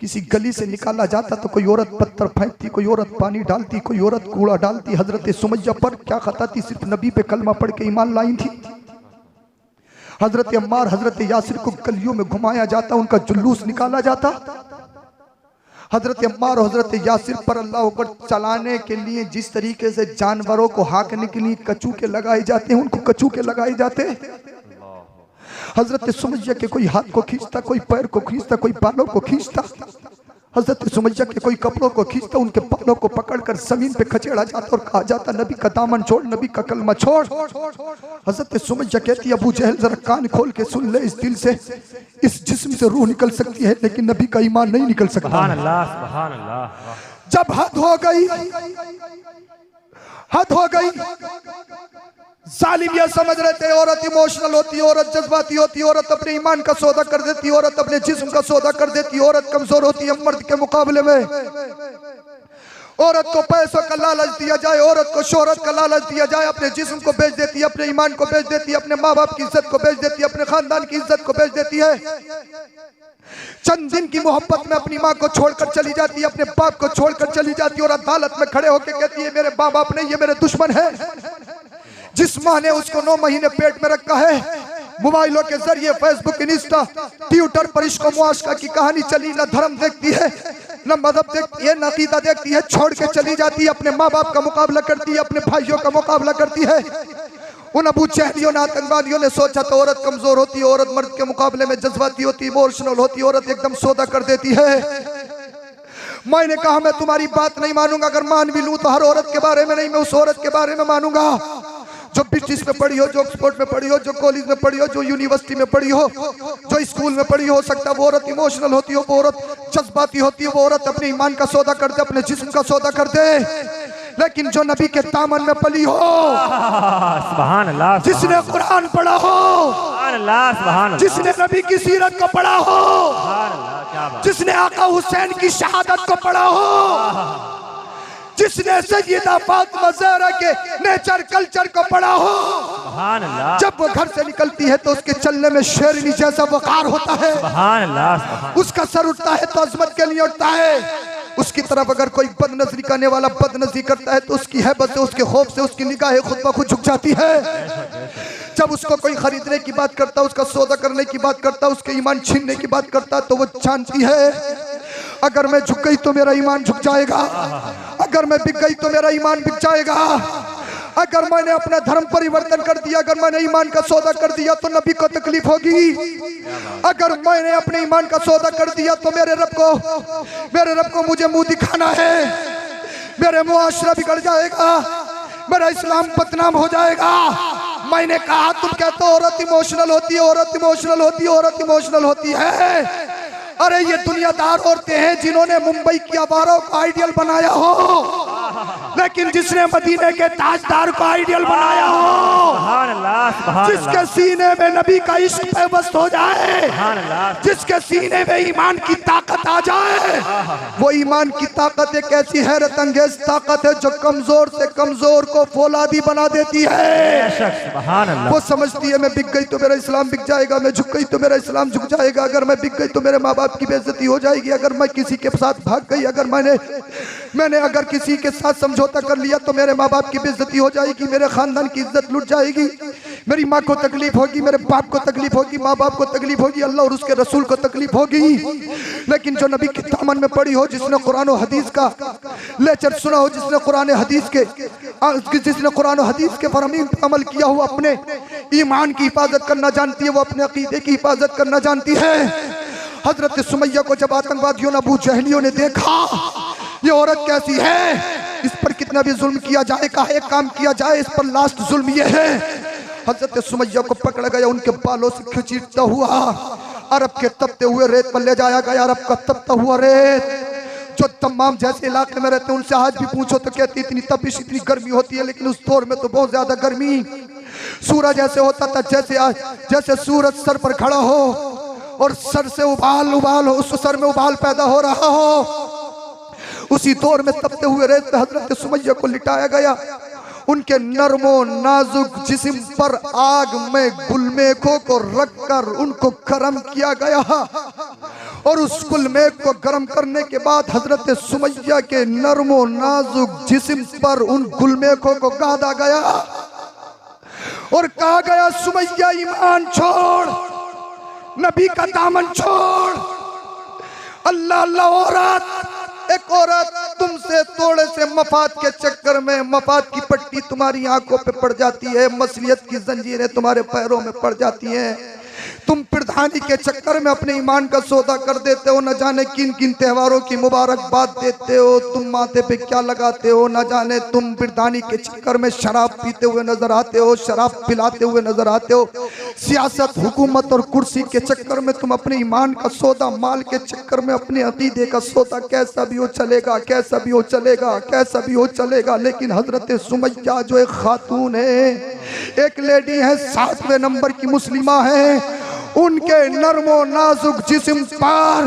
किसी गली से निकाला जाता तो कोई औरत पत्थर फेंकती, कोई औरत पानी डालती, कोई औरत कूड़ा डालती। हजरत सुमैया पर क्या खता थी, सिर्फ नबी पे कलमा पढ़ के ईमान लाई थी। हजरत अम्मार, हजरत यासिर को गलियों में घुमाया जाता, उनका जुलूस निकाला जाता। हजरत अम्मार और हजरत यासिर पर अल्लाह अकबर चलाने के लिए जिस तरीके से जानवरों को हाकने के लिए कचूके लगाए जाते हैं, उनको कचूके लगाए जाते। हजरत सुमैया के कोई हाथ को खींचता, कोई पैर को खींचता, कोई बालों को खींचता। हजरत सुमैया के कोई कपड़ों को खींचता, उनके बालों को पकड़कर जमीन पे खचेड़ा जाता और कहा जाता नबी का दामन छोड़, नबी का कलमा छोड़। हजरत सुमैया कहती अबू जहल जरा कान खोल के सुन ले, इस दिल से, इस जिस्म से रूह निकल सकती है लेकिन नबी का ईमान नहीं निकल सकता। सुभान अल्लाह, सुभान अल्लाह। जब हद हो गई, हद हो गई, जालिम ये समझ रहे थे औरत इमोशनल होती, औरत जज्बाती होती, औरत अपने ईमान का सौदा कर देती, औरत अपने जिस्म का सौदा कर देती, औरत कमजोर होती है मर्द के मुकाबले में। औरत को पैसों का लालच दिया जाए, औरत को शोहरत का लालच दिया जाए, अपने जिस्म को बेच देती है, अपने ईमान को बेच देती है, अपने माँ बाप की इज्जत को बेच देती है, अपने खानदान की इज्जत को बेच देती है। चंद दिन की मोहब्बत में अपनी माँ को छोड़कर चली जाती है, अपने बाप को छोड़कर चली जाती है और अदालत में खड़े होकर कहती है मेरे माँ बाप नहीं, ये मेरे दुश्मन है। जिस माँ ने उसको 9 महीने पेट में रखा है, मोबाइलों के जरिए फेसबुक, इंस्टा, ट्विटर पर इश्क मुआशका की कहानी चली, न धर्म देखती है, न मजहब देखती है, न अकीदा देखती है, छोड़ के चली जाती है, अपने माँ बाप का मुकाबला करती है, अपने भाइयों का मुकाबला करती है। उन अबू जहलियों ने, आतंकवादियों ने सोचा तो औरत कमजोर होती है, औरत मर्द के मुकाबले में जज्बाती होती, इमोशनल होती, औरत एकदम सौदा कर देती है। मैंने कहा मैं तुम्हारी बात नहीं मानूंगा, अगर मान भी लूं तो हर औरत के बारे में नहीं, मैं उस औरत के बारे में मानूंगा जो ब्रिटिश में पढ़ी हो, जो ऑक्सफोर्ड में पढ़ी हो, जो कॉलेज में पढ़ी हो, जो यूनिवर्सिटी में पढ़ी हो, जो स्कूल में पढ़ी हो सकता है वो औरत इमोशनल होती हो, वो औरत जज्बाती होती है, वो औरत अपने ईमान का सौदा कर दे, अपने जिस्म का सौदा कर दे। लेकिन जो नबी के दामन में पली हो, सुभान अल्लाह, जिसने कुरान पढ़ा हो, सुभान अल्लाह, सुभान अल्लाह, जिसने नबी की सीरत को पढ़ा हो, सुभान अल्लाह, क्या बात, जिसने आका हुसैन की शहादत को पढ़ा हो, जिसने सैयदा फातिमा ज़हरा के नेचर कल्चर को पढ़ा हो, सुभान अल्लाह, जब वो घर से निकलती है तो उसके चलने में शेरनी जैसा वकार होता है, सुभान अल्लाह, सुभान, उसका सर उठता है तो अजमत के लिए उठता है। उसकी तरफ अगर कोई बदनजरी करने वाला बदनजरी करता है तो उसकी हैबत से, उसके खौफ से उसकी निगाहें खुद ब खुद झुक जाती है। जब उसको कोई खरीदने की बात करता, उसका सौदा करने की बात करता, उसके ईमान छीनने की बात करता, तो वो जानती है अगर मैं झुक गई तो मेरा ईमान झुक जाएगा, अगर मैं बिक गई तो मेरा ईमान बिक जाएगा, अगर मैंने अपना धर्म परिवर्तन कर दिया, अगर मैंने ईमान का सौदा कर दिया तो नबी को तकलीफ होगी, अगर मैंने अपने ईमान का सौदा कर दिया तो मेरे रब को मुझे मुंह दिखाना है, मेरे मुआशरा बिगड़ जाएगा, मेरा इस्लाम बदनाम हो जाएगा। मैंने कहा तुम कहते हो औरत इमोशनल होती है, औरत इमोशनल होती है, औरत इमोशनल होती है। अरे ये दुनियादार औरतें हैं जिन्होंने मुंबई की आवारों को आइडियल बनाया हो, लेकिन जिसने मदीने के ताजदार को आइडियल बनाया हो, सुभान अल्लाह, सुभान जिसके अल्लाह, सीने में नबी का इश्क पैबस्त हो जाए, सुभान अल्लाह, जिसके सीने में ईमान की ताकत आ जाए, वो ईमान की ताकत एक ऐसी हैरत अंगेज ताकत है जो कमजोर से कमजोर को फौलादी बना देती है। बेशक, सुभान अल्लाह, वो समझती है मैं बिक गई तो मेरा इस्लाम बिक जाएगा, मैं झुक गई तो मेरा इस्लाम झुक जाएगा, अगर मैं बिक गई तो मेरे माँ बाप की बेइज्जती हो जाएगी, अगर मैं किसी के साथ भाग गई, अगर मैंने अगर किसी के साथ समझौता कर लिया तो मेरे माँ बाप की बेइज्जती हो जाएगी, मेरे खानदान की इज्जत लुट जाएगी, मेरी माँ को तकलीफ होगी, मेरे बाप को तकलीफ होगी, माँ बाप को तकलीफ होगी, अल्लाह और उसके रसूल को तकलीफ होगी। लेकिन जो नबी के दामन में पड़ी हो, जिसने कुरान और हदीस का लेक्चर सुना हो, जिसने कुरान और हदीस के फरमीन पर अमल किया हो, अपने ईमान की हिफाजत करना जानती है, वो अपने अकीदे की हिफाजत करना जानती है। हजरत सुमैया को जब आतंकवादियों ने, अबू जहलियों ने देखा ये औरत कैसी है, इस पर कितना भी जुल्म किया जाए, कहा एक काम किया जाए, इस पर लास्ट जुल्म ये है। हजरत सुमैया को पकड़ा गया, उनके बालों से खींचता हुआ अरब के तपते हुए रेत पर ले जाया गया। अरब का तपता हुआ रेत जो तमाम जैसे इलाके में रहते हैं उनसे आज भी पूछो तो कहती इतनी तपिश, इतनी गर्मी होती है, लेकिन उस दौर में तो बहुत ज्यादा गर्मी, सूरज ऐसे होता था जैसे सूरज सर पर खड़ा हो और सर से उबाल हो, उस सर में उबाल पैदा हो रहा हो। उसी दौर में तपते हुए रेत पे हजरत सुमैया को लिटाया गया, उनके नरमो नाजुक जिस्म पर आग में गुलमेखों को रखकर उनको गर्म किया गया, और उस गुलमेख को गर्म करने के बाद हजरत सुमैया के नरमो नाजुक जिस्म पर उन गुलमेखों को गादा गया और कहा गया सुमैया ईमान छोड़, नबी का दामन छोड़। अल्लाह अल्लाह औरत, एक औरत तुमसे थोड़े से मफाद के चक्कर में मफाद की पट्टी तुम्हारी आंखों पे पड़ जाती है, मसलियत की जंजीरें तुम्हारे पैरों में पड़ जाती हैं, तुम प्रधानी के चक्कर में अपने ईमान का सौदा कर देते हो, न जाने किन किन त्योहारों की मुबारकबाद देते हो, तुम माथे पे क्या लगाते हो, न जाने तुम प्रधानी के चक्कर में शराब पीते हुए नजर आते हो, शराब पिलाते हुए नजर आते हो, सियासत हुकूमत और कुर्सी के चक्कर में तुम अपने ईमान का सौदा, माल के चक्कर में अपने अकीदे का सौदा, कैसा भी हो चलेगा, कैसा भी हो चलेगा, कैसा भी हो चलेगा। लेकिन हजरत सुमैया जो एक खातून है, एक लेडी है, 7वें नंबर की मुस्लिमा है, उनके नरमो नाजुक जिस्म पर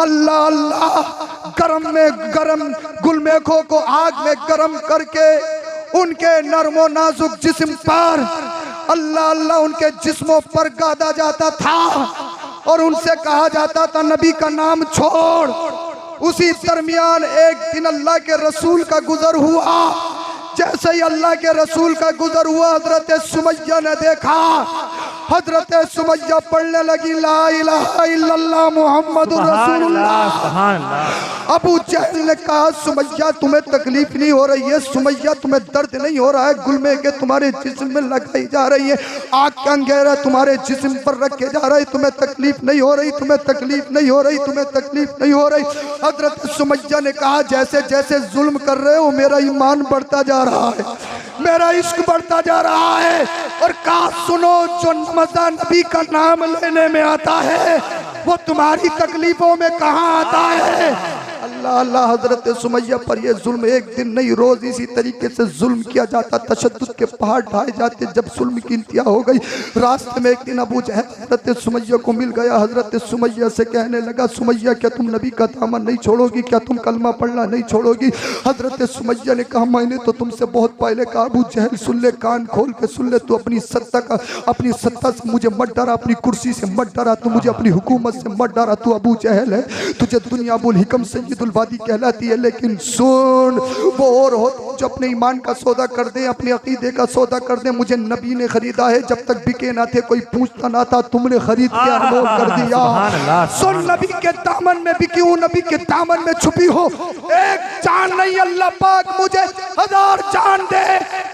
अल्लाह अल्लाह गरम में गरम गुलमेखों को आग में गरम करके उनके नरमो नाजुक जिस्म पर अल्लाह अल्लाह उनके जिस्मों पर गादा जाता था और उनसे कहा जाता था नबी का नाम छोड़। उसी दरमियान एक दिन अल्लाह के रसूल का गुजर हुआ। जैसे ही अल्लाह के रसूल का गुजर हुआ, हजरत सुमैया ने देखा, हजरत सुमैया पढ़ने लगी ला इलाहा इल्लल्लाह मुहम्मदुर रसूलुल्लाह। अबू जहल ने कहा सुमैया तुम्हें तकलीफ नहीं हो रही है, सुमैया तुम्हें दर्द नहीं हो रहा है, गुलमे के तुम्हारे जिस्म में लगाई जा रही है, आग का अंगेरा तुम्हारे जिस्म पर रखे जा रहे, तुम्हें तकलीफ नहीं हो रही, तुम्हें तकलीफ नहीं हो रही, तुम्हें तकलीफ नहीं हो रही। हजरत सुमैया ने कहा जैसे जैसे जुल्म कर रहे हो मेरा ईमान बढ़ता जा रहा है, मेरा इश्क बढ़ता जा रहा है। और कहा सुनो जो मजा नबी का नाम लेने में आता है वो तुम्हारी तकलीफों में कहाँ आता है। अल्लाह अल्लाह हजरत सुमैया पर ये जुल्म एक दिन नहीं रोज इसी तरीके से जुल्म किया जाता, तशद्दुद के पहाड़ ढाए जाते। जब जुल्म की इंतहा हो गई, रास्ते में एक दिन अबू जहल हजरत सुमैया को मिल गया। हजरत सुमैया से कहने लगा, सुमैया क्या तुम नबी का दामन नहीं छोड़ोगी, क्या तुम कलमा पढ़ना नहीं छोड़ोगी? हजरत सुमैया ने कहा, मैंने तो तुमसे बहुत पहले कहा। अबू जहल सुन ले, कान खोल के सुन ले, तू अपनी सत्ता से मुझे मत डरा, अपनी कुर्सी से मत डरा, तू मुझे अपनी हुकूमत से मत डरा। तू अबू जहल है, तुझे दुनिया अबुल हिकम सैयदुल वादी कहलाती है, लेकिन सुन, वो और हो जो अपने ईमान का सौदा कर दे, अपने अकीदे का सौदा कर दे। मुझे नबी ने खरीदा है, जब तक बिके ना थे, कोई पूछता ना था, तुमने खरीद के अनमोल कर दिया। सुन, नबी के दामन में बिकी हूँ, नबी के दामन में छुपी हो। एक जान नहीं, अल्लाह पाक मुझे 1000 जान दे,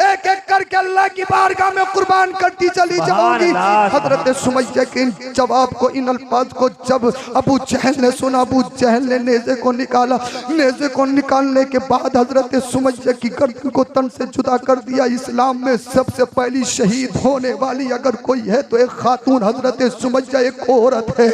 एक एक करके अल्लाह की बारगाह में कुर्बान करती चली जाऊंगी। हजरत सुमैया के इन जवाब को, इन अल्फाज को जब अबू जहल ने सुना, अबू जहल ने नेज़े को निकाला। नेज़े को निकालने के बाद हजरत सुमैया की गर्दन को तन से जुदा कर दिया। इस्लाम में सबसे पहली शहीद होने वाली अगर कोई है तो एक खातून हजरत सुमैया एक औरत है।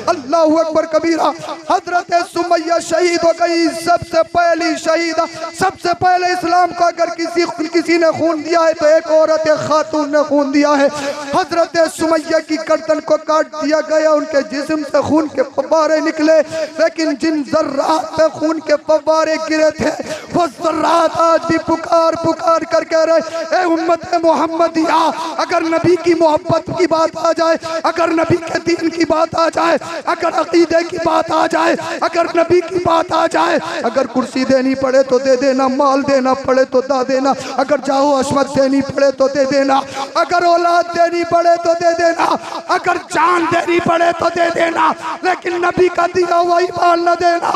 अल्लाहु अकबर कबीरा। हजरत सुमैया शहीद हो गई, सबसे पहली शहीदा। सबसे पहले इस्लाम को अगर किसी ने खून दिया है तो एक औरत, एक खातून ने खून दिया है। हजरत सुमैया की गर्दन को काट दिया गया, उनके जिस्म से खून के फव्वारे निकले, लेकिन जिन जर्रात पे खून के फव्वारे गिरे थे, वो जर्रात आज भी पुकार पुकार कर कह रहे, ए उम्मत मोहम्मदिया, अगर नबी की मोहब्बत की बात आ जाए, अगर नबी के दीन की बात आ जाए, अगर अकीदे की बात आ जाए, अगर नबी की बात आ जाए, अगर कुर्सी देनी पड़े तो दे देना, माल देना पड़े तो दा देना, अगर जाओ अशमत देनी पड़े तो दे देना, अगर औलाद देनी पड़े तो दे देना, अगर जान देनी पड़े तो दे देना, लेकिन नबी का दिया हुआ ईमान न देना।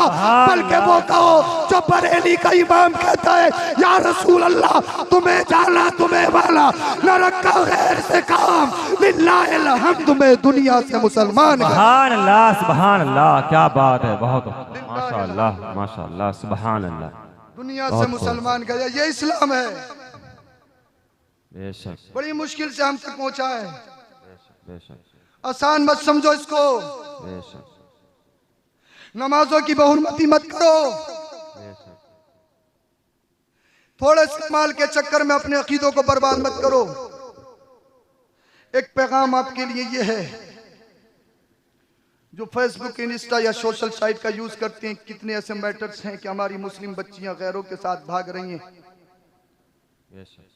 बल्कि वो कहो जो बरेली का इमाम कहता है, या रसूल अल्लाह, तुम्हें जाना तुम्हें वाला, न रखा गैर से काम, लिल्लाहिल हम्द में दुनिया से मुसलमान। सुभान अल्लाह, सुभान अल्लाह, क्या बात है, बहुत माशाअल्लाह, माशाअल्लाह, सुभान अल्लाह। दुनिया से मुसलमान गया, ये इस्लाम है। बेशक, बड़ी मुश्किल से हम तक पहुंचा है, बेशक, आसान मत समझो इसको। बेशक, नमाजों की बहुमती मत करो, बेशक, थोड़े से माल के चक्कर में अपने अकीदों को बर्बाद मत करो। एक पैगाम आपके लिए ये है, जो फेसबुक, इंस्टा या सोशल साइट का यूज करते हैं, कितने ऐसे मैटर्स हैं कि हमारी मुस्लिम बच्चियां गैरों के साथ भाग रही हैं, बेशक,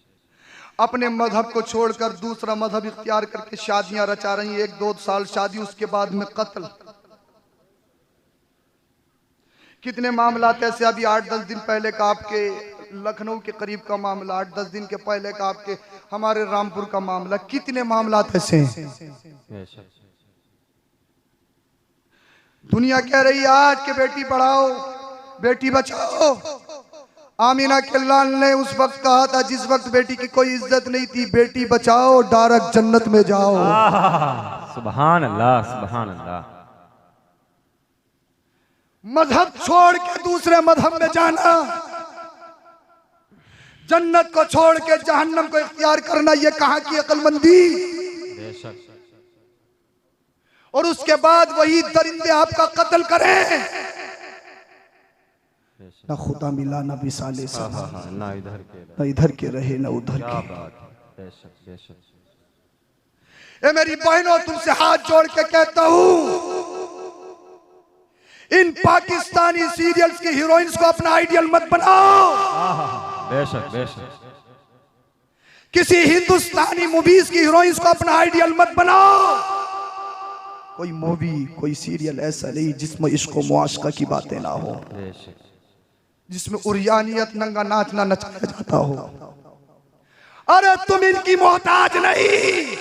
अपने मजहब को छोड़कर दूसरा मजहब इख्तियार करके शादियां रचा रही हैं। 1-2 साल शादी, उसके बाद में कत्ल। कितने मामला ऐसे, अभी 8-10 दिन पहले का आपके लखनऊ के करीब का मामला, 8-10 दिन के पहले का आपके हमारे रामपुर का मामला, कितने मामला ऐसे हैं। बेशक, दुनिया कह रही है आज के बेटी पढ़ाओ, बेटी बचाओ। आमीना के लाल ने उस वक्त कहा था जिस वक्त बेटी की कोई इज्जत नहीं थी, बेटी बचाओ डायरेक्ट जन्नत में जाओ। सुभान अल्लाह, सुभान अल्लाह। मजहब छोड़ के दूसरे मजहब में जाना, जन्नत को छोड़ के जहन्नम को इख्तियार करना, ये कहाँ की अक्लमंदी। बेशक, और उसके बाद वही दरिंदे आपका कत्ल करें, ना खुदा मिला ना बिसाले समा, ना इधर के ना इधर के रहे ना उधर क्या के। बात है, बेशक, बेशक। ए मेरी बहनों, तुमसे हाथ जोड़ के कहता हूं, इन पाकिस्तानी सीरियल्स की हीरोइंस को अपना आइडियल मत बनाओ। बेशक, बेशक। किसी हिंदुस्तानी मूवीज की हीरोइंस को अपना आइडियल मत बनाओ। कोई मूवी, कोई सीरियल ऐसा नहीं जिसमें इश्क व मुआशका की बातें ना हो, बेशक, जिसमें उरियानियत, नंगा नाचना नचाया जाता हो। अरे तुम इनकी मोहताज नहीं,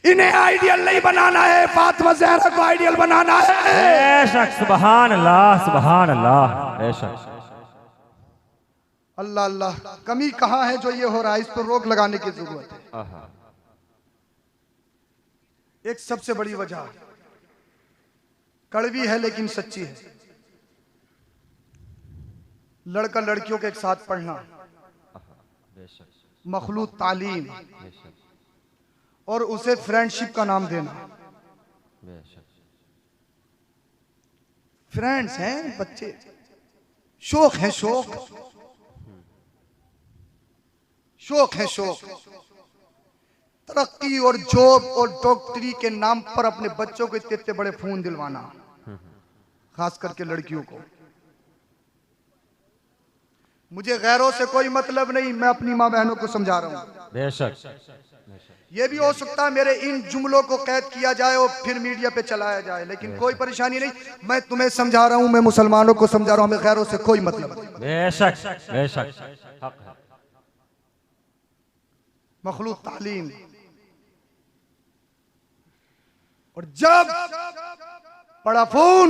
इन्हें आइडियल नहीं बनाना है, फातिमा ज़हरा को आइडियल बनाना है। बेशक, सुभान अल्लाह, सुभान अल्लाह, बेशक। अल्लाह अल्लाह, कमी कहाँ है जो ये हो रहा है, इस पर रोक लगाने की जरूरत है। एक सबसे बड़ी वजह कड़वी है लेकिन सच्ची है, लड़का लड़कियों के एक साथ पढ़ना, मखलूत तालीम और उसे फ्रेंडशिप का नाम देना। फ्रेंड्स हैं बच्चे, शौक है शौक, शौक है शौक। तरक्की और जॉब और डॉक्टरी के नाम पर अपने बच्चों को इतने इतने बड़े फोन दिलवाना, खास करके लड़कियों को। मुझे गैरों से कोई मतलब नहीं, मैं अपनी माँ बहनों को समझा रहा हूँ। बेशक। ये भी हो सकता है मेरे इन जुमलों को कैद किया जाए और फिर मीडिया पे चलाया जाए, लेकिन कोई परेशानी नहीं। मैं तुम्हें समझा रहा हूँ, मैं मुसलमानों को समझा रहा हूँ, हमें गैरों से कोई मतलब नहीं। बेशक बेशक हक है। मखलूक तालीम, और जब बड़ा फोन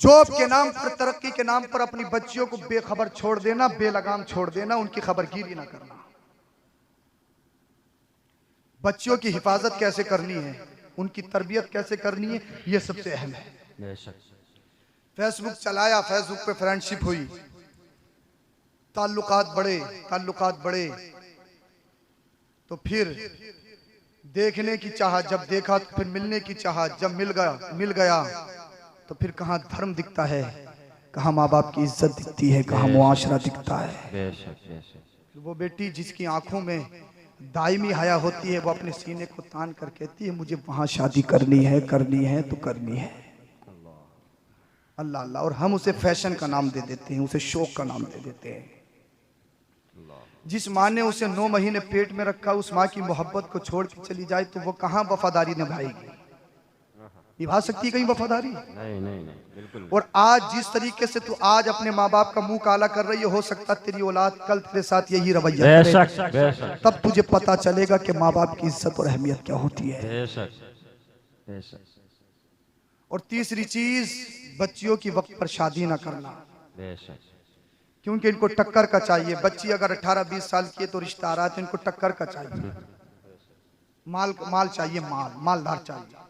जॉब के नाम पर, तरक्की के नाम पर अपनी बच्चियों को बेखबर छोड़ देना, बेलगाम छोड़ देना, उनकी खबरगिरी ना करना। बच्चियों की हिफाजत कैसे करनी है, उनकी तरबियत कैसे करनी है, यह सबसे अहम है। बेशक। फेसबुक चलाया, फेसबुक पे फ्रेंडशिप हुई, ताल्लुकात बढ़े, तो फिर देखने की चाहत, जब देखा तो फिर मिलने की चाहत, जब मिल गया तो फिर कहाँ धर्म दिखता है, कहाँ माँ बाप की इज्जत दिखती है, कहाँ मुआशरा दिखता है। बेशक बेशक। वो बेटी जिसकी आंखों में दायमी हया होती है, वो अपने सीने को तान कर कहती है मुझे वहां शादी करनी है तो करनी है। अल्लाह अल्लाह। और हम उसे फैशन का नाम दे देते हैं, उसे शौक का नाम दे देते हैं। जिस माँ ने उसे 9 महीने पेट में रखा, उस माँ की मोहब्बत को छोड़ के चली जाए तो वो कहाँ वफादारी निभाएगी? निभा सकती है कहीं वफादारी? नहीं नहीं नहीं, बिल्कुल। और आज जिस तरीके से तू आज अपने माँ बाप का मुंह काला कर रही है, हो सकता तेरी औलाद कल तेरे साथ यही रवैया करे। बेशक बेशक। तब तुझे पता चलेगा कि माँ बाप की इज्जत और अहमियत क्या होती है। बेशक बेशक। और तीसरी चीज, बच्चियों की वक्त पर शादी ना करना। बेशक। क्योंकि इनको टक्कर का चाहिए। बच्ची अगर 18-20 साल की है तो रिश्ता आ रहा है तो इनको टक्कर का चाहिए, माल चाहिए, मालदार चाहिए।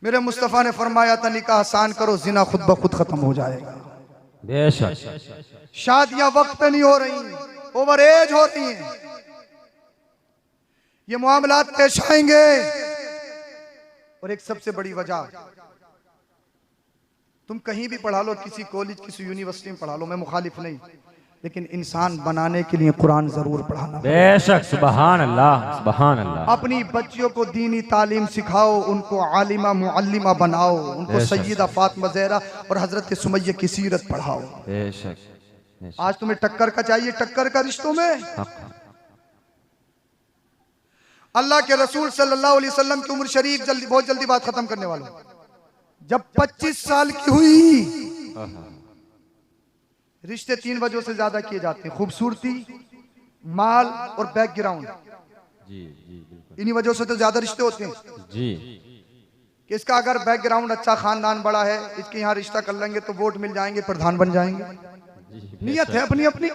मेरे मुस्तफा ने फरमाया था निकाह आसान करो, जिना खुद ब खुद खत्म हो जाएगा। बेशक। शादियां वक्त पे नहीं हो रही, ओवर एज होती हैं, ये मामलात पेश आएंगे। और एक सबसे बड़ी वजह, तुम कहीं भी पढ़ा लो, किसी कॉलेज किसी यूनिवर्सिटी में पढ़ा लो, मैं मुखालिफ नहीं, लेकिन इंसान बनाने के लिए कुरान जरूर पढ़ाना। बेशक। सुभान अल्लाह सुभान अल्लाह। अपनी बच्चियों को दीनी तालीम सिखाओ, उनको आलिमा मुअल्लिमा बनाओ, उनको सैयदा फातिमा ज़हरा और हजरत सुमैया की सीरत पढ़ाओ। बेशक। आज तुम्हें टक्कर का चाहिए, टक्कर का रिश्तों में। अल्लाह के रसूल सल्लल्लाहु अलैहि वसल्लम की उम्र शरीफ बहुत जल्दी बात खत्म करने वाला, जब 25 साल की हुई, रिश्ते 3 वजहों से ज्यादा किए जाते हैं, खूबसूरती, माल और बैकग्राउंड। जी जी बिल्कुल। इन्हीं वजहों से तो ज्यादा रिश्ते होते हैं। जी। कि इसका अगर बैकग्राउंड अच्छा, खानदान बड़ा है, इसके यहाँ रिश्ता कर लेंगे तो वोट मिल जाएंगे, प्रधान बन जाएंगे। नियत है अपनी अपनी।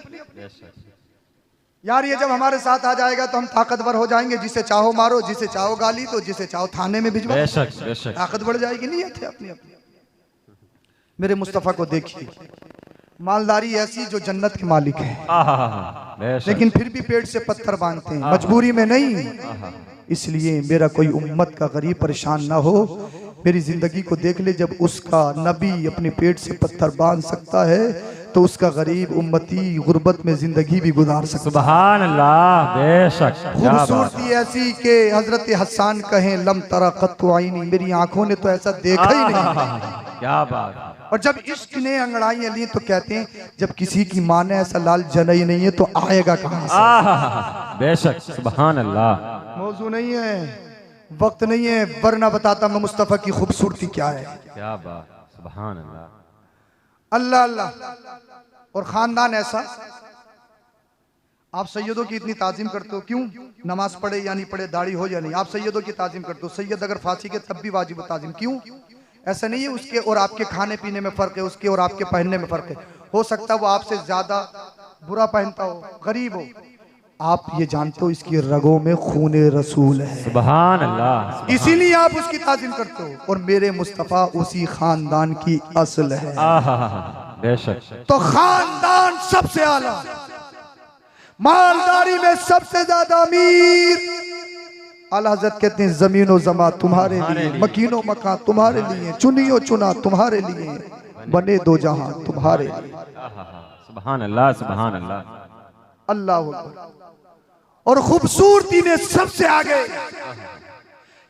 यार ये जब हमारे साथ आ जाएगा तो हम ताकतवर हो जाएंगे, जिसे चाहो मारो, जिसे चाहो गाली दो, जिसे चाहो थाने में भिजवाओ, बेशक बेशक। ताकत बढ़ जाएगी। नियत है अपनी अपनी। मेरे मुस्तफा को देखिए, मालदारी ऐसी जो जन्नत के मालिक है, लेकिन फिर भी पेट से पत्थर बांधते हैं, मजबूरी में नहीं। इसलिए मेरा कोई उम्मत का गरीब परेशान ना हो, मेरी जिंदगी को देख ले। जब उसका नबी अपने पेट से पत्थर बांध सकता है तो उसका गरीब उम्मती गुर्बत में जिंदगी भी गुजार सकता है। सुभान अल्लाह। बेशक। खूबसूरती ऐसी के हजरत हसन कहें लम तरा कत्तु आईनी, मेरी आंखों ने तो ऐसा देखा ही नहीं। क्या बात। और जब इश्क ने अंगड़ाइयां ली तो कहते हैं जब किसी की मां ने ऐसा लाल जना ही नहीं है तो आएगा कहां से। बेशक। सुभान अल्लाह। मौजू नहीं है, वक्त नहीं है, वरना बताता मैं मुस्तफा की खूबसूरती क्या है। क्या बात। सुभान अल्लाह। अल्लाह अल्लाह। और खानदान ऐसा, आप सैयदों की इतनी ताजीम करते हो, क्यों? नमाज पढ़े या नहीं पढ़े, दाढ़ी हो या नहीं, आप सैयदों की ताजीम करते हो। सैयद अगर फांसी के तब भी वाजिब ताजीम, क्यों? ऐसा नहीं है उसके और आपके खाने पीने में फर्क है, उसके और आपके पहनने में फर्क है। हो सकता है वो आपसे ज्यादा बुरा पहनता हो, गरीब हो, आप ये जानते हो इसकी रगों में खूने रसूल है। सुभान अल्लाह। इसीलिए आप उसकी ताजीम करते हो। और मेरे मुस्तफा उसी खानदान की असल है। बेशक। तो खानदान सबसे आला, मालदारी में सबसे ज्यादा अमीर, आला हज़रत कहते हैं ज़मीनो ज़मा तुम्हारे लिए, मकीनो मकान तुम्हारे लिए, चुनियो चुना तुम्हारे लिए, बने दो जहां तुम्हारे लिए। सुभान अल्लाह, सुभान अल्लाह। अल्लाह अकबर। और खूबसूरती में सबसे आगे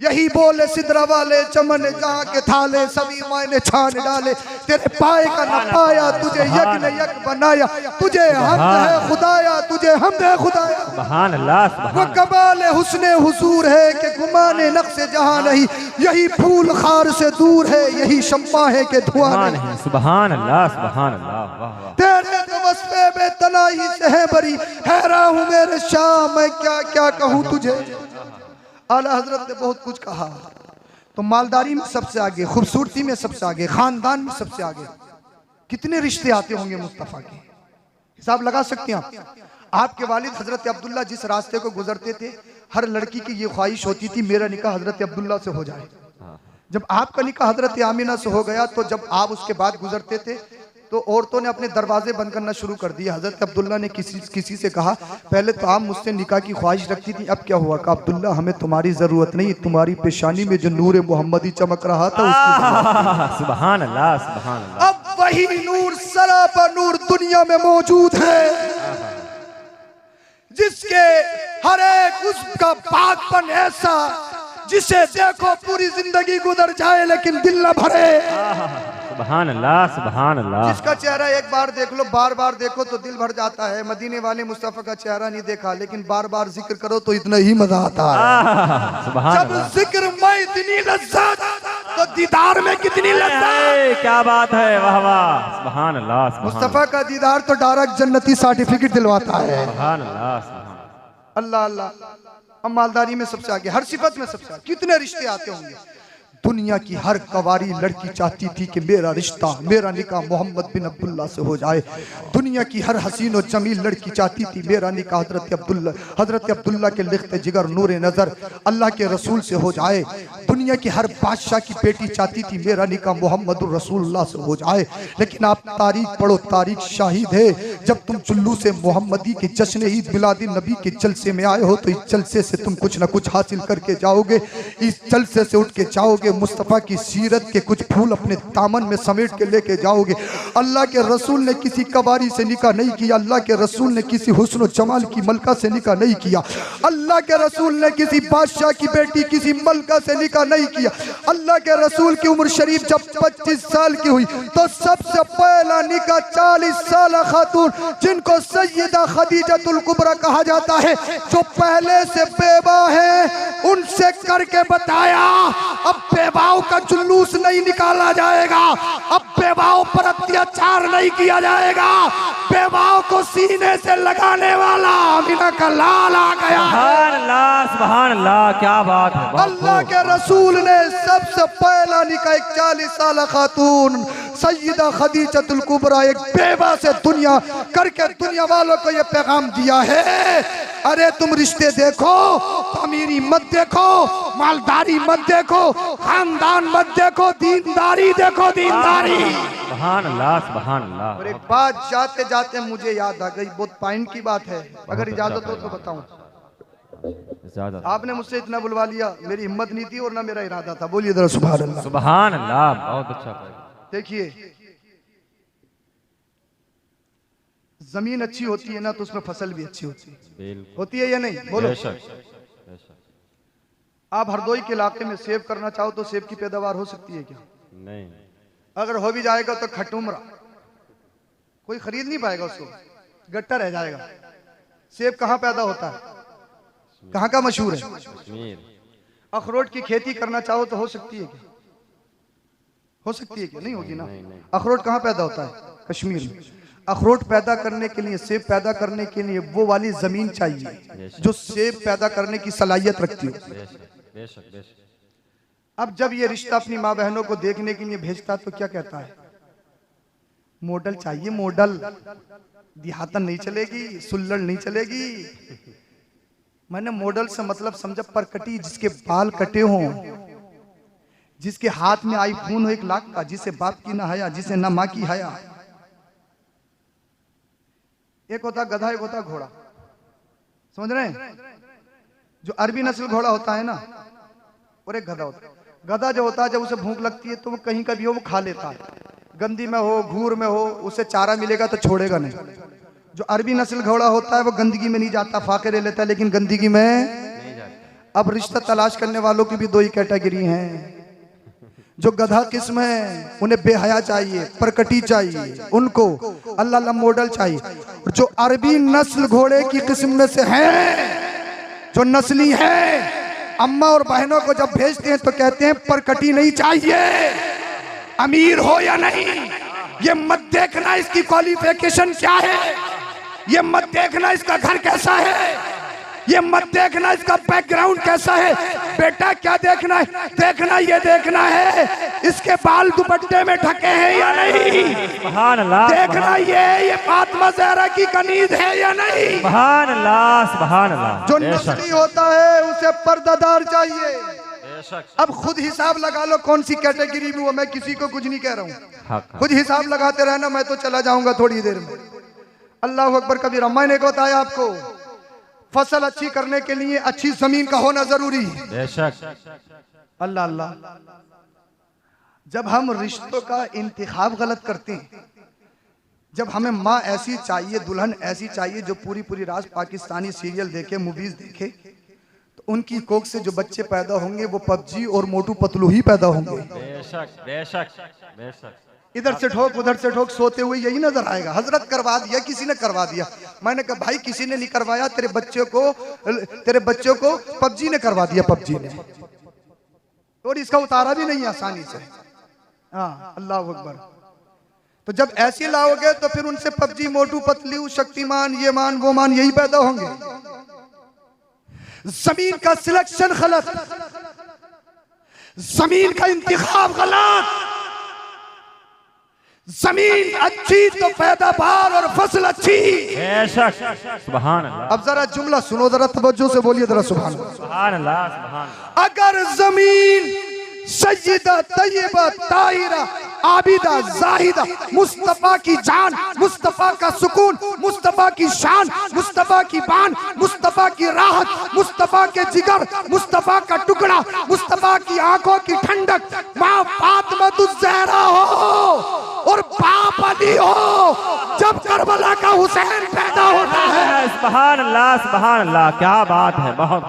यही बोले सिदरा वाले चमन जहाँ के थाले, सभी मायने छान डाले, तेरे पाए का न पाया, तुझे यक ने यक बनाया, तुझे हमद है खुदाया, तुझे हमद है खुदाया। सुभान अल्लाह। वो कमाल हुस्ने हुजूर है कि गुमाने नक्शे जहां नहीं, यही फूल खार से दूर है, यही शम्मा है कि धुआं नहीं। सुभान अल्लाह, सुभान अल्लाह। वाह वाह। तेरे तो वस्फे में तनाई से है बरी, हैरान हूँ मेरे शाह मैं क्या क्या कहूँ तुझे। आला हजरत ने बहुत कुछ कहा। तो मालदारी में सबसे आगे, खूबसूरती में सबसे आगे, खानदान में सबसे आगे, कितने रिश्ते आते होंगे मुस्तफ़ा के, हिसाब लगा सकते हैं आप। आपके वालिद हजरत अब्दुल्ला जिस रास्ते को गुजरते थे, हर लड़की की ये ख्वाहिश होती थी मेरा निकाह हजरत अब्दुल्ला से हो जाए। जब आपका निकाह हजरत आमिना से हो गया तो जब आप उसके बाद गुजरते थे तो औरतों ने अपने दरवाजे बंद करना शुरू कर दिया। हजरत अब्दुल्ला ने किसी से कहा पहले तो आप मुझसे निकाह की ख्वाहिश रखती थी, अब क्या हुआ? कहा अब्दुल्ला हमें तुम्हारी जरूरत नहीं, तुम्हारी पेशानी में जो नूर मोहम्मदी चमक रहा था उसकी। सुभान अल्लाह, सुभान अल्लाह। अब वही नूर सरापा नूर दुनिया में मौजूद है, जिसके हर एक उसका पाकपन ऐसा जिसे देखो पूरी जिंदगी गुजर जाए लेकिन दिल न भरे। सुभान अल्लाह, सुभान अल्लाह। जिसका चेहरा एक बार देख लो, बार बार देखो तो दिल भर जाता है। मदीने वाले मुस्तफा का चेहरा नहीं देखा लेकिन बार बार जिक्र करो तो इतना ही मजा आता है। जब जिक्र में इतनी लज्जत तो दीदार में कितनी लज्जत। क्या बात है, वाह वाह। सुभान अल्लाह। मुस्तफा का दीदार तो डायरेक्ट जन्नती सर्टिफिकेट दिलवाता है। सुभान अल्लाह। अल्लाह अल्लाह। हम मालदारी में सबसे आगे, हर सिफत में सबसे आगे, कितने रिश्ते आते होंगे। दुनिया की हर कवारी लड़की चाहती थी कि मेरा रिश्ता, मेरा निकाह मोहम्मद बिन अब्दुल्ला से हो जाए। दुनिया की हर हसीन और जमील लड़की चाहती थी मेरा निकाह हजरत अब्दुल्ला के लिखते जिगर नूर नज़र अल्लाह के रसूल से हो जाए। दुनिया की हर बादशाह की बेटी चाहती थी मेरा निकाह मोहम्मद रसूलुल्लाह से हो जाए। लेकिन आप तारीख पढ़ो, तारीख शाहिद है, जब तुम जुल्लू से मोहम्मदी के जश्न ईद मिलादी नबी के जलसे में आए हो तो इस जलसे से तुम कुछ ना कुछ हासिल करके जाओगे। इस जलसे से उठ के जाओगे, मुस्तफ़ा की सीरत के कुछ फूल अपने दामन में समेट के लेके जाओगे। अल्लाह के रसूल ने किसी कबारी से निकाह नहीं किया, अल्लाह के रसूल ने किसी हुस्न जमाल की मलका से निकाह नहीं किया, अल्लाह के रसूल ने किसी बादशाह की बेटी किसी मलका से निकाह नहीं किया। अल्लाह के रसूल की उम्र शरीफ जब 25 साल की हुई तो सबसे पहला निकाह 40 साल खातून जिनको सैयदा खदीजतुल कुबरा कहा जाता है, जो पहले से बेवा है, उनसे करके बताया। अब बेवाओं का जुलूस नहीं निकाला जाएगा, अब बेवाओं पर अत्याचार नहीं किया जाएगा, बेवाओं को सीने से लगाने वाला अमीना का लाल आ गया। सुभान अल्लाह, सुभान अल्लाह। क्या बात है। अल्लाह के रसूल ने सबसे पहला निकाह 40 साल खातून सैयदा खदीजतुल कुबरा एक बेवा से दुनिया करके दुनिया वालों को ये पैगाम दिया है, अरे तुम रिश्ते देखो, अमीरी मत देखो, मालदारी मत देखो, खानदान मत देखो, दीनदारी देखो, दीनदारी। सुभान अल्लाह, सुभान अल्लाह। और एक बात जाते जाते मुझे याद आ गई, बहुत पॉइंट की बात है, अगर इजाजत हो तो बताऊं। आपने मुझसे इतना बुलवा लिया, मेरी हिम्मत नहीं थी और ना मेरा इरादा था। बोलिए जरा सुभान अल्लाह। सुभान अल्लाह, बहुत अच्छा। देखिए जमीन अच्छी होती है ना तो उसमें फसल भी अच्छी होती है या नहीं? बोलो। आप हरदोई के इलाके में सेब करना चाहो तो सेब की पैदावार हो सकती है क्या? नहीं। अगर हो भी जाएगा तो खटुमरा, कोई खरीद नहीं पाएगा उसको, गट्टा रह जाएगा। सेब कहाँ पैदा होता है, कहाँ का मशहूर है? अखरोट की खेती करना चाहो तो हो सकती है क्या? हो सकती है क्या? नहीं होगी ना। अखरोट कहाँ पैदा होता है? कश्मीर में। अखरोट पैदा करने के लिए, सेब पैदा करने के लिए वो वाली जमीन चाहिए जो सेब पैदा करने की सलाहियत रखती हो। अब जब ये रिश्ता अपनी माँ बहनों को देखने के लिए भेजता तो क्या कहता है? मॉडल चाहिए, मॉडल। देहातन नहीं चलेगी, सुल्लड़ नहीं चलेगी। मैंने मॉडल से मतलब समझा परकटी, जिसके बाल कटे हों, जिसके हाथ में आईफोन हो 1 लाख का, जिसे बाप की ना हया, जिसे ना माँ की हया। एक होता गधा, एक होता घोड़ा, समझ रहे हैं? जो अरबी नस्ल घोड़ा होता है ना, और एक गधा होता है। गधा जो होता है जब उसे भूख लगती है तो वो कहीं का भी हो वो खा लेता है, गंदी में हो घूर में हो, उसे चारा मिलेगा तो छोड़ेगा नहीं। जो अरबी नस्ल घोड़ा होता है वो गंदगी में नहीं जाता, फाके ले लेता है, लेकिन गंदगी में नहीं जाता। अब रिश्ता तलाश करने वालों की भी दो ही कैटेगरी हैं। जो गधा किस्म है उन्हें बेहया चाहिए, परकटी चाहिए, उनको अल्लाह अल्लाह मॉडल चाहिए। और जो अरबी नस्ल घोड़े की किस्म में से हैं, जो नस्ली है, अम्मा और बहनों को जब भेजते हैं तो कहते हैं परकटी नहीं चाहिए, अमीर हो या नहीं, ये मत देखना इसकी क्वालिफिकेशन क्या है, ये मत देखना इसका घर कैसा है, ये मत देखना इसका बैकग्राउंड कैसा है। बेटा क्या देखना है, देखना ये देखना है इसके बाल दुपट्टे में ढके हैं या नहीं, सुभान अल्लाह, देखना ये फातिमा ज़हरा की कनीज है या नहीं। सुभान अल्लाह, सुभान अल्लाह। जो नस्ली होता है उसे पर्दादार चाहिए। अब खुद हिसाब लगा लो कौन सी कैटेगरी में हो, मैं किसी को कुछ नहीं कह रहा हूँ, खुद हिसाब लगाते रहना, मैं तो चला जाऊंगा थोड़ी देर में। अल्लाह अकबर कबीर। अम्मा ने बताया आपको फसल अच्छी करने के लिए अच्छी जमीन का होना जरूरी है। बेशक। अल्लाह अल्लाह। जब हम रिश्तों का इंतखाब गलत करते हैं, जब हमें माँ ऐसी चाहिए, दुल्हन ऐसी चाहिए जो पूरी पूरी रात पाकिस्तानी सीरियल देखे, मूवीज देखे, तो उनकी कोख से जो बच्चे पैदा होंगे वो पबजी और मोटू पतलू ही पैदा होंगे। बेशक बेशक बेशक। इधर से ठोक उधर से ठोक, सोते हुए यही नजर आएगा। हजरत करवा दिया, किसी ने करवा दिया। मैंने कहा भाई किसी ने नहीं करवाया, तेरे बच्चों को पबजी ने करवा दिया, पबजी ने। और इसका उतारा भी नहीं आसानी से। हाँ अल्लाह अकबर। तो जब ऐसे लाओगे तो फिर उनसे पबजी मोटू पतलू शक्तिमान ये मान वो मान यही पैदा होंगे। जमीन का सिलेक्शन गलत, जमीन का इंतखाब गलत। जमीन अच्छी तो पैदावार और फसल अच्छी। सुभान अल्लाह। अब जरा जुमला सुनो, जरा तवज्जो से बोलिए जरा सुभान अल्लाह। सुभान अल्लाह, सुभान अल्लाह। अगर जमीन सय्यदा तय्यबा ताहिरा आबिदा जाहिदा, मुस्तफा की जान, मुस्तफा का सुकून, मुस्तफा की शान, मुस्तफा की बान, मुस्तफा की राहत, मुस्तफा के जिगर, मुस्तफा का टुकड़ा, मुस्तफा की आंखों की ठंडक, माँ फातिमा ज़हरा हो और बाप अली हो। जब करबला का हुसैन पैदा होता है, सुभान अल्लाह, सुभान अल्लाह, क्या बात है, बहुत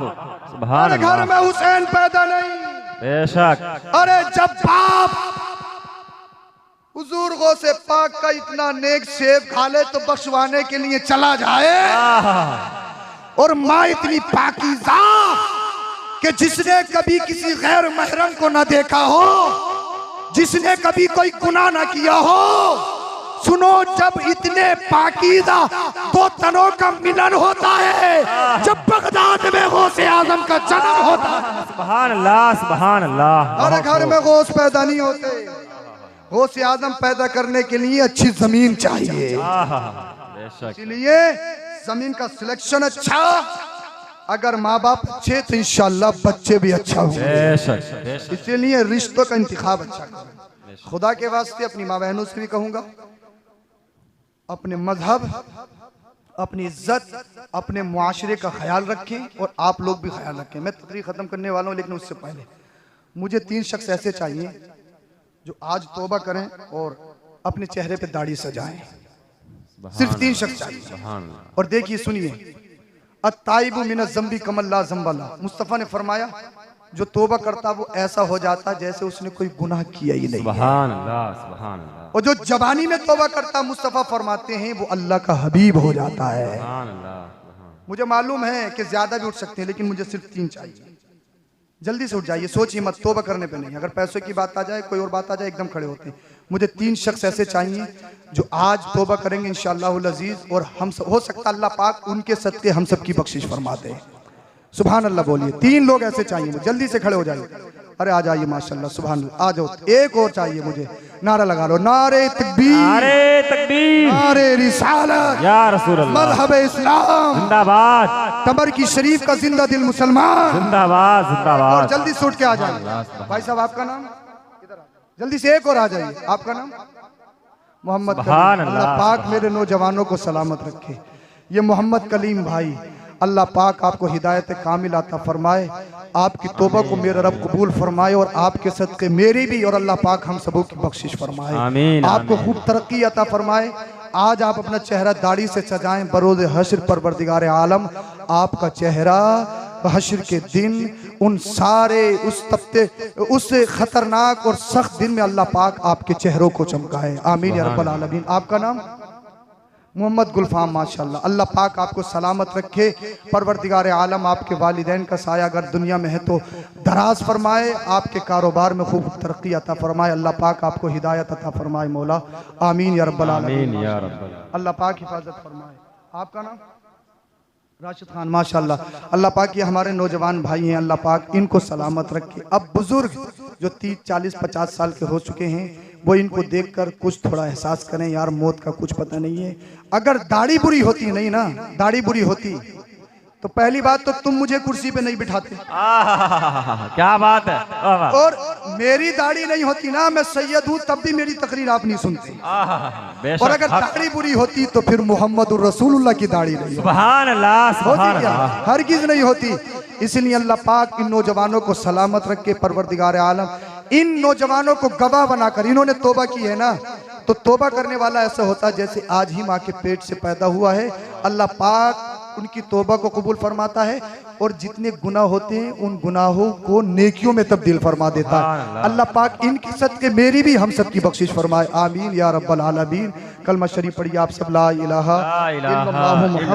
सुभान अल्लाह। घर में हुसैन पैदा नहीं, बेशक। अरे जब बाप बुजुर्गों से पाक का इतना नेक सेब खा ले तो बख्शवाने के लिए चला जाए, और माँ इतनी पाकीज़ा कि जिसने कभी किसी गैर महरम को ना देखा हो, जिसने कभी कोई गुनाह ना किया हो। सुनो, जब इतने पाकीज़ा दो तनों का मिलन होता है, जब बगदाद में गौसे आजम का जन्म होता है। सुभान अल्लाह, सुभान अल्लाह। हर घर में गौस पैदा नहीं होते, गौसे आजम पैदा करने के लिए अच्छी जमीन चाहिए। इसलिए जमीन का सिलेक्शन अच्छा, अगर माँ बाप अच्छे तो इंशाअल्लाह बच्चे भी अच्छा होंगे। इसलिए रिश्तों का इंतखाब अच्छा करें। खुदा के वास्ते अपनी माँ बहनों से भी कहूंगा, अपने मजहब, अपनी इज्जत, अपने मुआशरे का ख्याल रखें, और आप लोग भी ख्याल रखें। मैं तकरीर खत्म करने वाला हूँ, लेकिन उससे पहले मुझे 3 शख्स ऐसे चाहिए जो आज तौबा करें और अपने चेहरे पे दाढ़ी सजाएं। सिर्फ 3 शख्स चाहिए। और देखिए सुनिए, अत्ताइबु मिनज़ ज़ंबी कमल्ला ज़ंबला। मुस्तफ़ा ने फरमाया जो तौबा करता वो ऐसा हो जाता जैसे उसने कोई गुनाह किया ही नहीं। सुभान अल्लाह, सुभान अल्लाह। और जो जबानी में तौबा करता, मुस्तफ़ा फरमाते हैं वो अल्लाह का हबीब हो जाता है। सुभान अल्लाह। मुझे मालूम है कि ज्यादा भी उठ सकते हैं, लेकिन मुझे सिर्फ 3 चाहिए। जल्दी से उठ जाइए, सोचिए मत, तौबा करने पे नहीं। अगर पैसों की बात आ जाए, कोई और बात आ जाए, एकदम खड़े होते हैं। मुझे 3 शख्स ऐसे चाहिए जो आज तौबा करेंगे इंशाअल्लाहुल अज़ीज़, और हम हो सकता अल्लाह पाक उनके सदके हम सब की बख्शिश फरमा दे। सुभान अल्लाह बोलिए। 3 लोग ऐसे चाहिए मुझे, जल्दी से खड़े हो जाइए। अरे आ जाइए माशाअल्लाह, सुभान अल्लाह, आ जाओ। एक और चाहिए मुझे, नारा लगा लो, नारे तकबीर, नारे तकबीर, नारे रिसालत, या रसूल अल्लाह, मरहबा इस्लाम, जिंदाबाद, कमर की शरीफ का जिंदा दिल मुसलमान, जिंदाबाद, जिंदाबाद। और जल्दी से उठ के आ जाइए। भाई साहब आपका नाम, जल्दी से एक और आ जाइए। आपका नाम मोहम्मद कलीम। अल्लाह पाक मेरे नौजवानों को सलामत रखे। ये मोहम्मद कलीम भाई, अल्लाह पाक आपको हिदायत कामिल अता फरमाए, आपकी तौबा को मेरा रब कबूल फरमाए और आपके सदक़े मेरी भी और अल्लाह पाक हम सबों की बख्शिश फरमाए। आमीन, आपको आमीन। खूब तरक्की अता फरमाए। आज आप अपना चेहरा दाढ़ी से सजाएं, बरोज़ हश्र परवरदिगार आलम आपका चेहरा हश्र के दिन उन सारे उस खतरनाक और सख्त दिन में अल्लाह पाक आपके चेहरों को चमकाए। आमीन या रब्बल आलमीन। आपका नाम मोहम्मद गुलफाम, माशाल्लाह। अल्लाह पाक आपको सलामत रखे, परवरदिगार आलम आपके वालिदैन का साया अगर दुनिया में है तो दराज फरमाए, आपके कारोबार में खूब तरक्की अता फरमाए। अल्लाह पाक आपको हिदायत अता फरमाए मौला। आमीन या रब्बल आलमीन। आमीन या रब्बल। अल्लाह पाक हिफाजत फरमाए। आपका नाम राशिद खान, माशाल्लाह। अल्लाह पाक ये हमारे नौजवान भाई हैं, अल्लाह पाक इनको सलामत रखे। अब बुजुर्ग जो 30, 40, 50 साल के हो चुके हैं वो इनको देखकर कुछ थोड़ा एहसास करें, यार मौत का कुछ पता नहीं है। अगर दाढ़ी बुरी होती नहीं ना, दाढ़ी बुरी होती तो पहली बात तो तुम मुझे कुर्सी पे नहीं बिठाते, क्या बात है। वाह, वाह। और मेरी दाढ़ी नहीं होती ना, मैं सैयद हूँ तब भी मेरी तकरीर आप नहीं सुनते। बेशक, और अगर दाढ़ी बुरी होती तो फिर मोहम्मदुर रसूलुल्लाह की दाढ़ी नहीं होती। सुभान अल्लाह, सुभान होती क्या? अल्लाह। हरगिज़ नहीं होती। इसलिए अल्लाह पाक इन नौजवानों को सलामत रखे, परवरदिगार आलम इन नौजवानों को गवाह बनाकर, इन्होंने तौबा की है ना, तो तौबा करने वाला ऐसा होता है जैसे आज ही माँ के पेट से पैदा हुआ है। अल्लाह पाक उनकी तौबा को कबूल फरमाता है और जितने गुनाह होते हैं उन गुनाहों को नेकियों में तब्दील फरमा देता है। अल्लाह पाक इनकी सदके मेरी भी हम सब की बख्शिश फरमाए। आमीन या रब्बल आलमीन। कलमा शरीफ पढ़िए आप सब, ला इलाहा इल्लल्लाह।